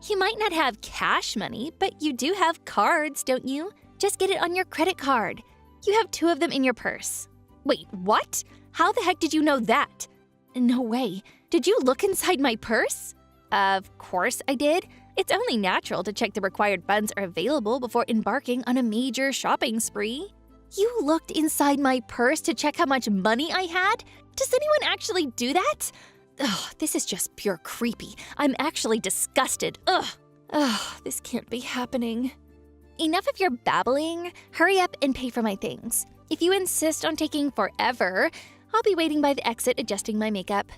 S6: You might not have cash money, but you do have cards, don't you? Just get it on your credit card. You have 2 of them in your purse. Wait, what? How the heck did you know that? No way. Did you look inside my purse? Of course I did. It's only natural to check the required funds are available before embarking on a major shopping spree. You looked inside my purse to check how much money I had? Does anyone actually do that? Ugh, this is just pure creepy. I'm actually disgusted. Ugh, this can't be happening. Enough of your babbling. Hurry up and pay for my things. If you insist on taking forever, I'll be waiting by the exit adjusting my makeup.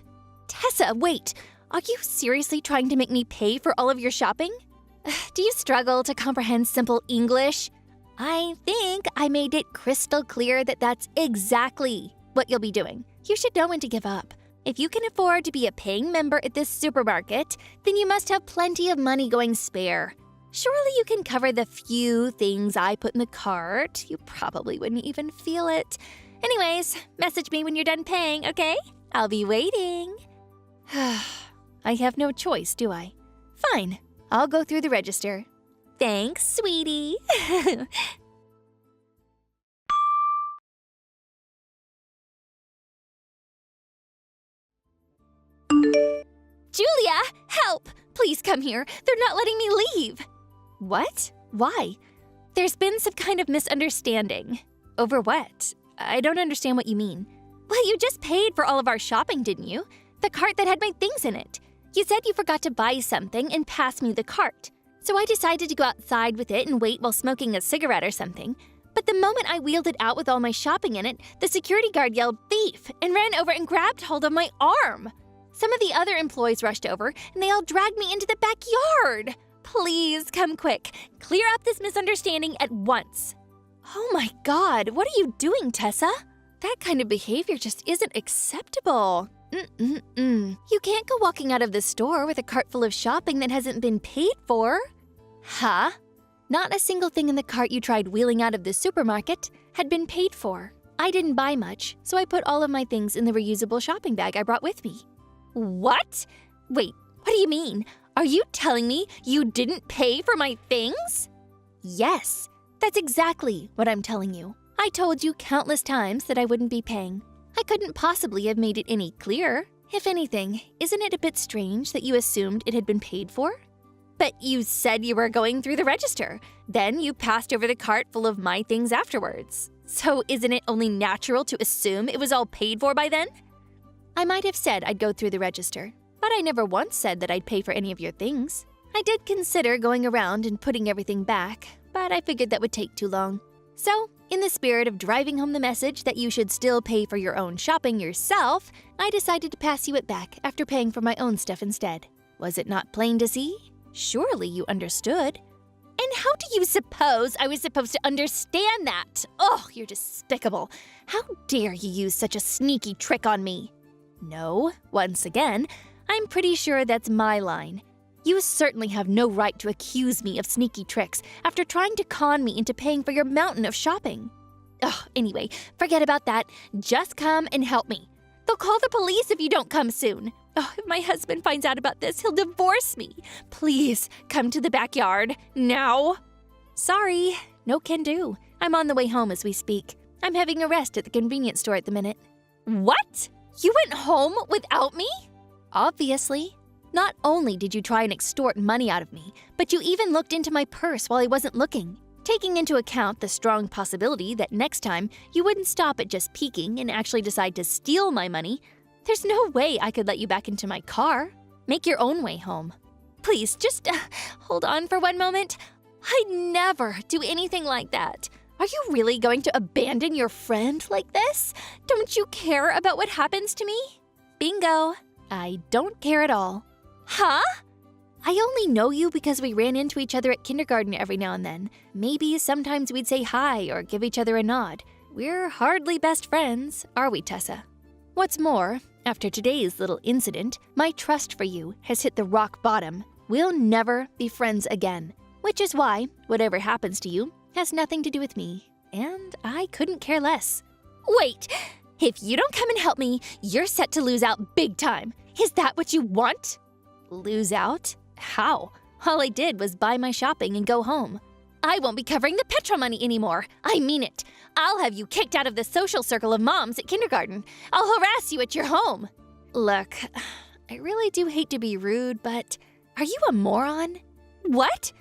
S6: Tessa, wait. Are you seriously trying to make me pay for all of your shopping? Do you struggle to comprehend simple English? I think I made it crystal clear that that's exactly what you'll be doing. You should know when to give up. If you can afford to be a paying member at this supermarket, then you must have plenty of money going spare. Surely you can cover the few things I put in the cart. You probably wouldn't even feel it. Anyways, message me when you're done paying, okay? I'll be waiting. I have no choice, do I? Fine, I'll go through the register. Thanks, sweetie. Julia, help! Please come here. They're not letting me leave. What? Why? There's been some kind of misunderstanding. Over what? I don't understand what you mean. Well, you just paid for all of our shopping, didn't you? The cart that had my things in it. You said you forgot to buy something and pass me the cart. So I decided to go outside with it and wait while smoking a cigarette or something. But the moment I wheeled it out with all my shopping in it, the security guard yelled thief and ran over and grabbed hold of my arm. Some of the other employees rushed over and they all dragged me into the backyard. Please come quick. Clear up this misunderstanding at once. Oh my God, what are you doing, Tessa? That kind of behavior just isn't acceptable. You can't go walking out of the store with a cart full of shopping that hasn't been paid for. Huh? Not a single thing in the cart you tried wheeling out of the supermarket had been paid for. I didn't buy much, so I put all of my things in the reusable shopping bag I brought with me. What? Wait, what do you mean? Are you telling me you didn't pay for my things? Yes, that's exactly what I'm telling you. I told you countless times that I wouldn't be paying. I couldn't possibly have made it any clearer. If anything, isn't it a bit strange that you assumed it had been paid for? But you said you were going through the register. Then you passed over the cart full of my things afterwards. So isn't it only natural to assume it was all paid for by then? I might have said I'd go through the register, but I never once said that I'd pay for any of your things. I did consider going around and putting everything back, but I figured that would take too long. So, in the spirit of driving home the message that you should still pay for your own shopping yourself, I decided to pass you it back after paying for my own stuff instead. Was it not plain to see? Surely you understood. And how do you suppose I was supposed to understand that? Oh, you're despicable. How dare you use such a sneaky trick on me? No, once again, I'm pretty sure that's my line. You certainly have no right to accuse me of sneaky tricks after trying to con me into paying for your mountain of shopping. Ugh, anyway, forget about that. Just come and help me. They'll call the police if you don't come soon. Oh, if my husband finds out about this, he'll divorce me. Please, come to the backyard, now. Sorry, no can do. I'm on the way home as we speak. I'm having a rest at the convenience store at the minute. What? You went home without me? Obviously. Not only did you try and extort money out of me, but you even looked into my purse while I wasn't looking. Taking into account the strong possibility that next time you wouldn't stop at just peeking and actually decide to steal my money, there's no way I could let you back into my car. Make your own way home. Please, just hold on for one moment. I'd never do anything like that. Are you really going to abandon your friend like this? Don't you care about what happens to me? Bingo. I don't care at all. Huh? I only know you because we ran into each other at kindergarten every now and then. Maybe sometimes we'd say hi or give each other a nod. We're hardly best friends, are we, Tessa? What's more, after today's little incident, my trust for you has hit the rock bottom. We'll never be friends again, which is why whatever happens to you has nothing to do with me, and I couldn't care less. Wait! If you don't come and help me, you're set to lose out big time. Is that what you want? Lose out? How? All I did was buy my shopping and go home. I won't be covering the petrol money anymore. I mean it. I'll have you kicked out of the social circle of moms at kindergarten. I'll harass you at your home. Look, I really do hate to be rude, but are you a moron? What?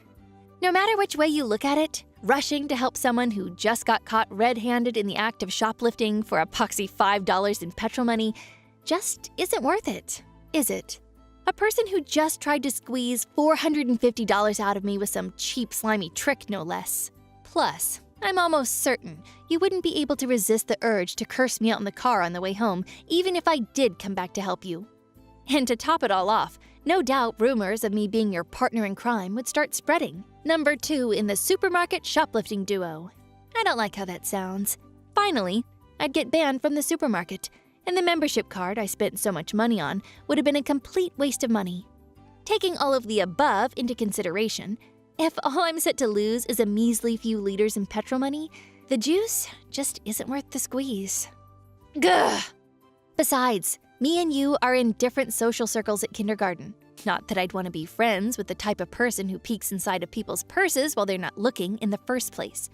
S6: No matter which way you look at it, rushing to help someone who just got caught red-handed in the act of shoplifting for a poxy $5 in petrol money just isn't worth it, is it? A person who just tried to squeeze $450 out of me with some cheap, slimy trick, no less. Plus, I'm almost certain you wouldn't be able to resist the urge to curse me out in the car on the way home, even if I did come back to help you. And to top it all off, no doubt rumors of me being your partner in crime would start spreading. Number 2 in the supermarket shoplifting duo. I don't like how that sounds. Finally, I'd get banned from the supermarket, and the membership card I spent so much money on would have been a complete waste of money. Taking all of the above into consideration, if all I'm set to lose is a measly few liters in petrol money, the juice just isn't worth the squeeze. Gah! Besides, me and you are in different social circles at kindergarten. Not that I'd want to be friends with the type of person who peeks inside of people's purses while they're not looking in the first place.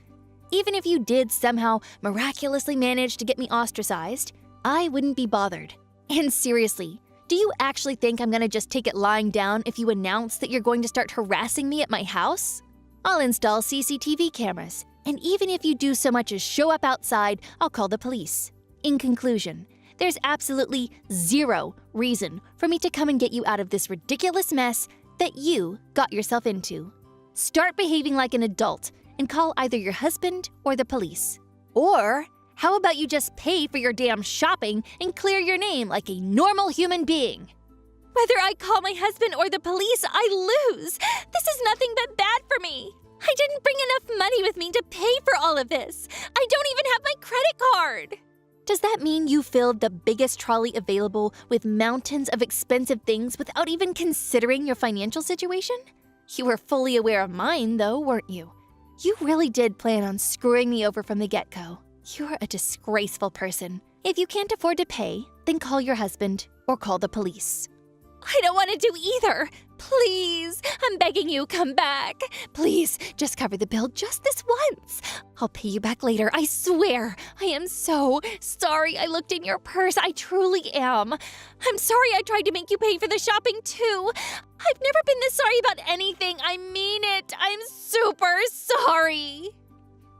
S6: Even if you did somehow miraculously manage to get me ostracized, I wouldn't be bothered. And seriously, do you actually think I'm gonna just take it lying down if you announce that you're going to start harassing me at my house? I'll install CCTV cameras, and even if you do so much as show up outside, I'll call the police. In conclusion, there's absolutely zero reason for me to come and get you out of this ridiculous mess that you got yourself into. Start behaving like an adult and call either your husband or the police. Or how about you just pay for your damn shopping and clear your name like a normal human being? Whether I call my husband or the police, I lose. This is nothing but bad for me. I didn't bring enough money with me to pay for all of this. I don't even have my credit card. Does that mean you filled the biggest trolley available with mountains of expensive things without even considering your financial situation? You were fully aware of mine, though, weren't you? You really did plan on screwing me over from the get-go. You're a disgraceful person. If you can't afford to pay, then call your husband or call the police. I don't want to do either. Please, I'm begging you, come back. Please, just cover the bill just this once. I'll pay you back later, I swear. I am so sorry I looked in your purse. I truly am. I'm sorry I tried to make you pay for the shopping too. I've never been this sorry about anything. I mean it. I'm super sorry.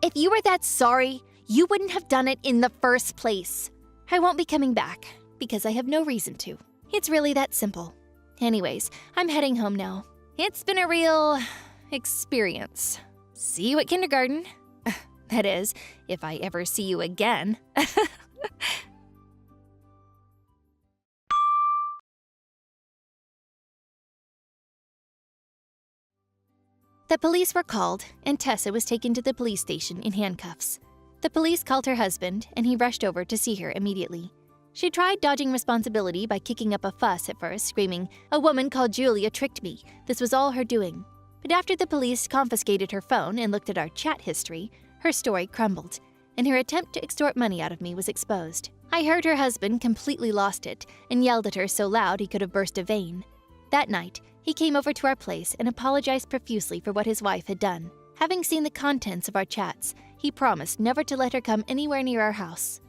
S6: If you were that sorry, you wouldn't have done it in the first place. I won't be coming back because I have no reason to. It's really that simple. Anyways, I'm heading home now. It's been a real experience. See you at kindergarten. That is, if I ever see you again. The police were called, and Tessa was taken to the police station in handcuffs. The police called her husband, and he rushed over to see her immediately. She tried dodging responsibility by kicking up a fuss at first, screaming, "A woman called Julia tricked me. This was all her doing." But after the police confiscated her phone and looked at our chat history, her story crumbled, and her attempt to extort money out of me was exposed. I heard her husband completely lost it and yelled at her so loud he could have burst a vein. That night, he came over to our place and apologized profusely for what his wife had done. Having seen the contents of our chats, he promised never to let her come anywhere near our house.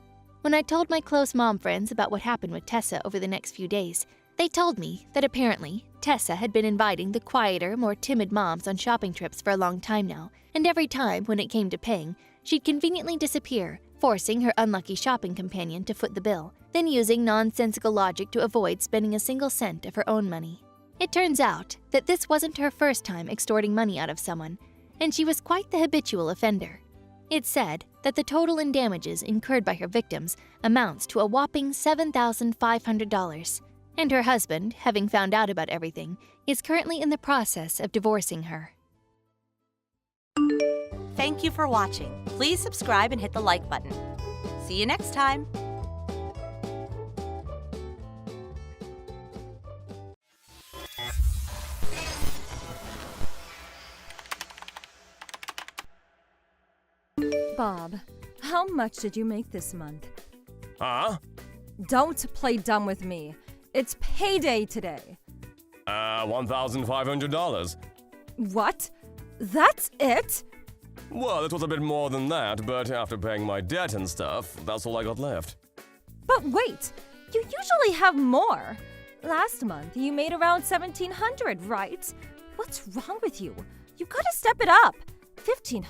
S6: When I told my close mom friends about what happened with Tessa over the next few days, they told me that apparently Tessa had been inviting the quieter, more timid moms on shopping trips for a long time now, and every time when it came to paying, she'd conveniently disappear, forcing her unlucky shopping companion to foot the bill, then using nonsensical logic to avoid spending a single cent of her own money. It turns out that this wasn't her first time extorting money out of someone, and she was quite the habitual offender. It's said that the total in damages incurred by her victims amounts to a whopping $7,500, and her husband, having found out about everything, is currently in the process of divorcing her.
S3: Thank you for watching. Please subscribe and hit the like button. See you next time.
S7: Bob, how much did you make this month?
S8: Huh?
S7: Don't play dumb with me. It's payday today.
S8: $1,500.
S7: What? That's it?
S8: Well, it was a bit more than that, but after paying my debt and stuff, that's all I got left.
S7: But wait, you usually have more. Last month you made around $1,700, right? What's wrong with you? You gotta step it up. $1,500?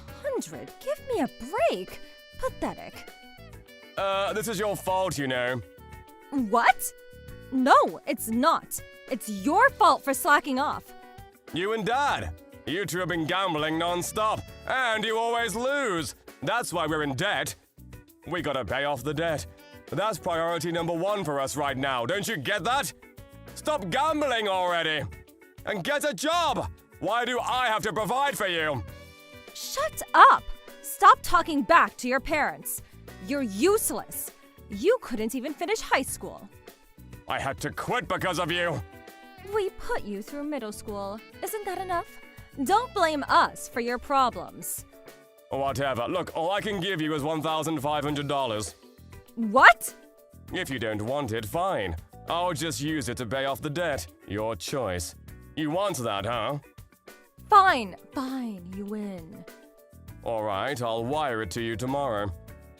S7: Give me a break. Pathetic.
S8: This is your fault, you know.
S7: What? No, it's not. It's your fault for slacking off.
S8: You and Dad. You two have been gambling non-stop, and you always lose. That's why we're in debt. We gotta pay off the debt. That's priority number one for us right now, don't you get that? Stop gambling already! And get a job! Why do I have to provide for you?
S7: Shut up! Stop talking back to your parents. You're useless. You couldn't even finish high school.
S8: I had to quit because of you.
S7: We put you through middle school. Isn't that enough? Don't blame us for your problems.
S8: Whatever. Look, all I can give you is $1,500.
S7: What?
S8: If you don't want it, fine. I'll just use it to pay off the debt. Your choice. You want that, huh?
S7: Fine, you win.
S8: Alright, I'll wire it to you tomorrow.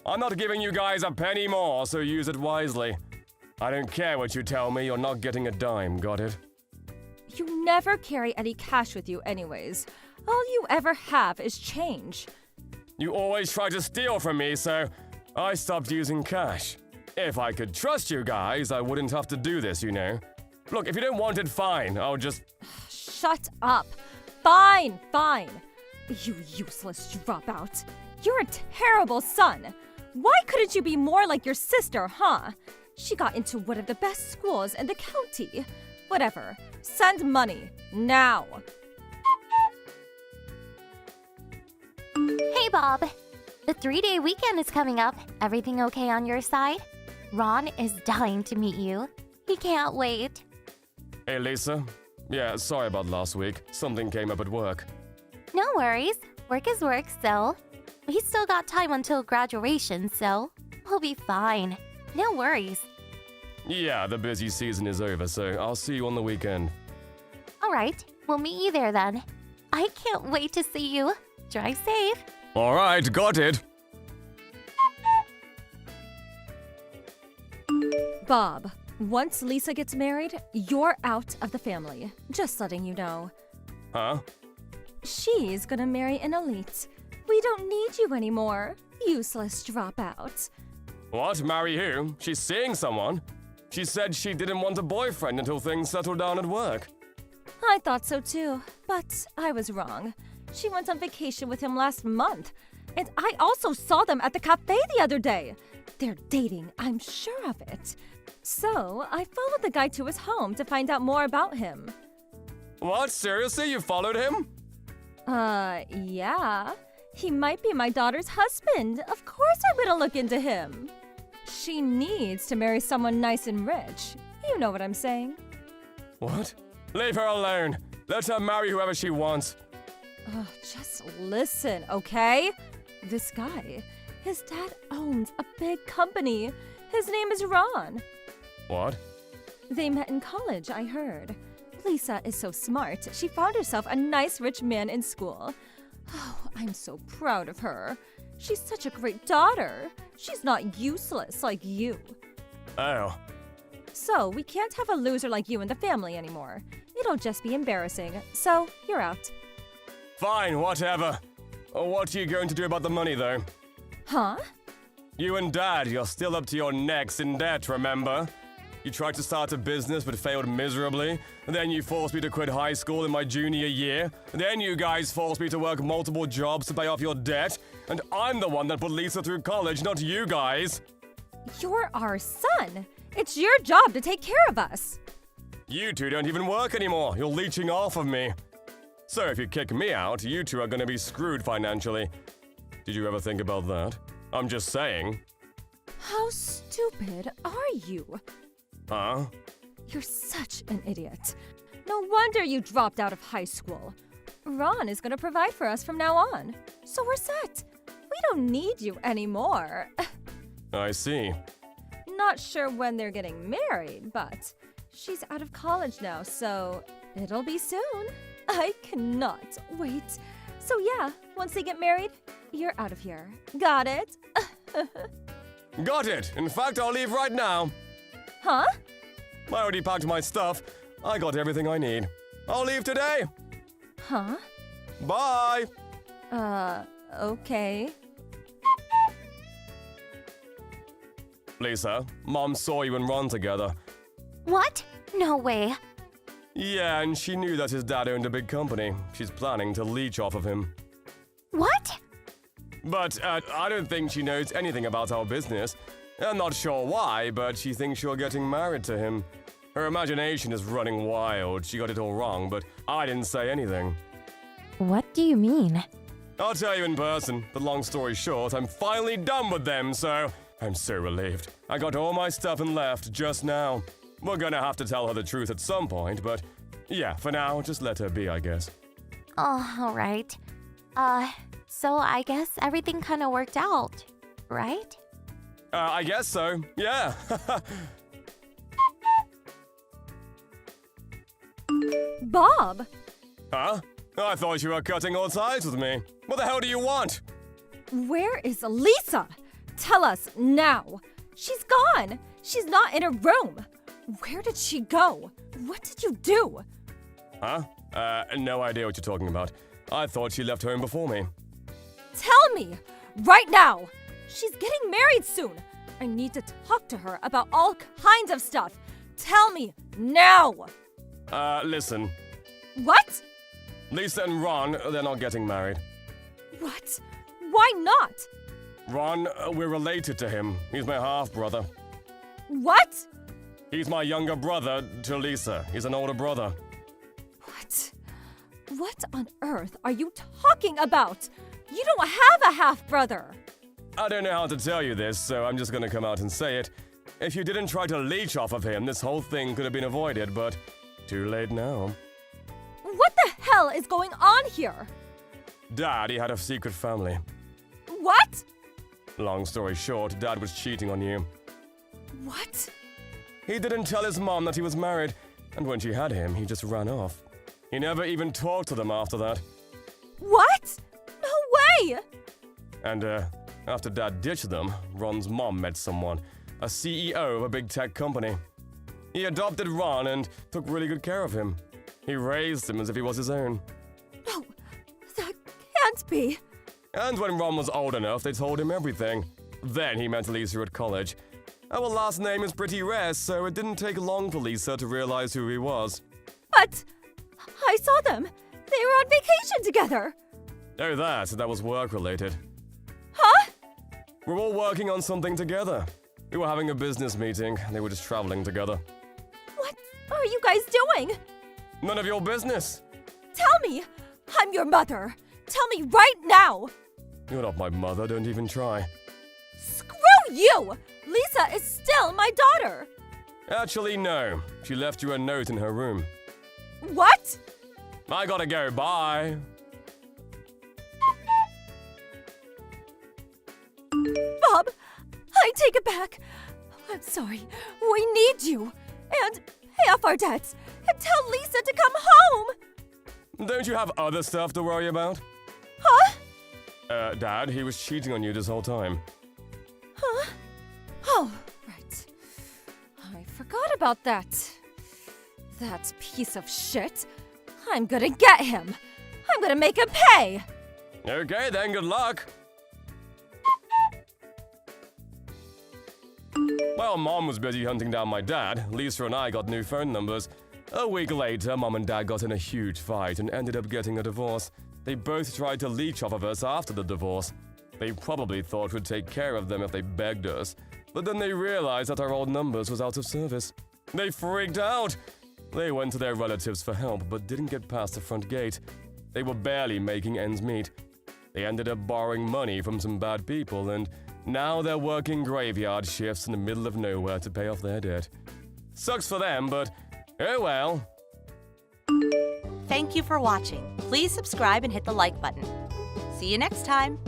S8: I'm not giving you guys a penny more, so use it wisely. I don't care what you tell me, you're not getting a dime, got it?
S7: You never carry any cash with you anyways. All you ever have is change.
S8: You always try to steal from me, so I stopped using cash. If I could trust you guys, I wouldn't have to do this, you know. Look, if you don't want it, fine. I'll just...
S7: Shut up. Fine. You useless dropout. You're a terrible son. Why couldn't you be more like your sister, huh? She got into one of the best schools in the county. Whatever. Send money. Now.
S2: Hey, Bob. The 3-day weekend is coming up. Everything okay on your side? Ron is dying to meet you. He can't wait.
S8: Hey, Lisa. Yeah, sorry about last week. Something came up at work.
S2: No worries. Work is work, so... We still got time until graduation, so... We'll be fine. No worries.
S8: Yeah, the busy season is over, so I'll see you on the weekend.
S2: Alright, we'll meet you there then. I can't wait to see you. Drive safe.
S8: Alright, got it.
S7: Bob, once Lisa gets married, you're out of the family. Just letting you know.
S8: Huh?
S7: She's gonna marry an elite. We don't need you anymore. Useless dropout.
S8: What? Marry who? She's seeing someone? She said she didn't want a boyfriend until things settled down at work.
S7: I thought so too, but I was wrong. She went on vacation with him last month, and I also saw them at the cafe the other day. They're dating, I'm sure of it. So I followed the guy to his home to find out more about him.
S8: What? Seriously? You followed him?
S7: Yeah. He might be my daughter's husband. Of course I'm gonna look into him. She needs to marry someone nice and rich. You know what I'm saying.
S8: What? Leave her alone. Let her marry whoever she wants.
S7: Just listen, okay? This guy, his dad owns a big company. His name is Ron.
S8: What?
S7: They met in college, I heard. Lisa is so smart, she found herself a nice rich man in school. Oh, I'm so proud of her. She's such a great daughter. She's not useless like you.
S8: Oh.
S7: So, we can't have a loser like you in the family anymore. It'll just be embarrassing. So, you're out.
S8: Fine, whatever. What are you going to do about the money, though?
S7: Huh?
S8: You and Dad, you're still up to your necks in debt, remember? You tried to start a business but failed miserably. Then you forced me to quit high school in my junior year. Then you guys forced me to work multiple jobs to pay off your debt. And I'm the one that put Lisa through college, not you guys.
S7: You're our son. It's your job to take care of us.
S8: You two don't even work anymore. You're leeching off of me. So if you kick me out, you two are gonna be screwed financially. Did you ever think about that? I'm just saying.
S7: How stupid are you?
S8: Huh?
S7: You're such an idiot. No wonder you dropped out of high school. Ron is gonna provide for us from now on. So we're set. We don't need you anymore.
S8: I see.
S7: Not sure when they're getting married, but she's out of college now, so it'll be soon. I cannot wait. So yeah, once they get married, you're out of here. Got it?
S8: Got it! In fact, I'll leave right now.
S7: Huh?
S8: I already packed my stuff. I got everything I need. I'll leave today.
S7: Huh?
S8: Bye!
S7: Okay.
S8: Lisa, Mom saw you and Ron together.
S2: What? No way.
S8: Yeah, and she knew that his dad owned a big company. She's planning to leech off of him.
S2: What?
S8: But I don't think she knows anything about our business. I'm not sure why, but she thinks you're getting married to him. Her imagination is running wild. She got it all wrong, but I didn't say anything.
S2: What do you mean?
S8: I'll tell you in person, but long story short, I'm finally done with them, so I'm so relieved. I got all my stuff and left just now. We're gonna have to tell her the truth at some point, but yeah, for now, just let her be, I guess.
S2: Oh, alright. So I guess everything kind of worked out, right?
S8: I guess so, yeah.
S7: Bob!
S8: Huh? I thought you were cutting all ties with me. What the hell do you want?
S7: Where is Lisa? Tell us now. She's gone. She's not in her room. Where did she go? What did you do?
S8: Huh? No idea what you're talking about. I thought she left home before me.
S7: Tell me! Right now! She's getting married soon! I need to talk to her about all kinds of stuff! Tell me now!
S8: Listen.
S7: What?
S8: Lisa and Ron, they're not getting married.
S7: What? Why not?
S8: Ron, we're related to him. He's my half-brother.
S7: What?
S8: He's my younger brother to Lisa. He's an older brother.
S7: What? What on earth are you talking about? You don't have a half-brother!
S8: I don't know how to tell you this, so I'm just gonna come out and say it. If you didn't try to leech off of him, this whole thing could have been avoided, but too late now.
S7: What the hell is going on here?
S8: Dad, he had a secret family.
S7: What?
S8: Long story short, Dad was cheating on you.
S7: What?
S8: He didn't tell his mom that he was married, and when she had him, he just ran off. He never even talked to them after that.
S7: What? No way!
S8: And, after Dad ditched them, Ron's mom met someone, a CEO of a big tech company. He adopted Ron and took really good care of him. He raised him as if he was his own.
S7: No, that can't be.
S8: And when Ron was old enough, they told him everything. Then he met Lisa at college. Our last name is pretty rare, so it didn't take long for Lisa to realize who he was.
S7: But I saw them. They were on vacation together.
S8: Oh, that was work-related.
S7: Huh?
S8: We're all working on something together. We were having a business meeting. They were just traveling together.
S7: What are you guys doing?
S8: None of your business.
S7: Tell me. I'm your mother. Tell me right now.
S8: You're not my mother, don't even try.
S7: Screw you! Lisa is still my daughter.
S8: Actually, no. She left you a note in her room.
S7: What?
S8: I gotta go, bye.
S7: Bob, I take it back. I'm sorry. We need you. And pay off our debts. And tell Lisa to come home.
S8: Don't you have other stuff to worry about?
S7: Huh?
S8: Dad, he was cheating on you this whole time.
S7: Huh? Oh, right. I forgot about that. That piece of shit. I'm gonna get him. I'm gonna make him pay.
S8: Okay, then, good luck. While Mom was busy hunting down my dad, Lisa and I got new phone numbers. A week later, Mom and Dad got in a huge fight and ended up getting a divorce. They both tried to leech off of us after the divorce. They probably thought we'd take care of them if they begged us, but then they realized that our old numbers was out of service. They freaked out. They went to their relatives for help, but didn't get past the front gate. They were barely making ends meet. They ended up borrowing money from some bad people, and now they're working graveyard shifts in the middle of nowhere to pay off their debt. Sucks for them, but oh well.
S3: Thank you for watching. Please subscribe and hit the like button. See you next time.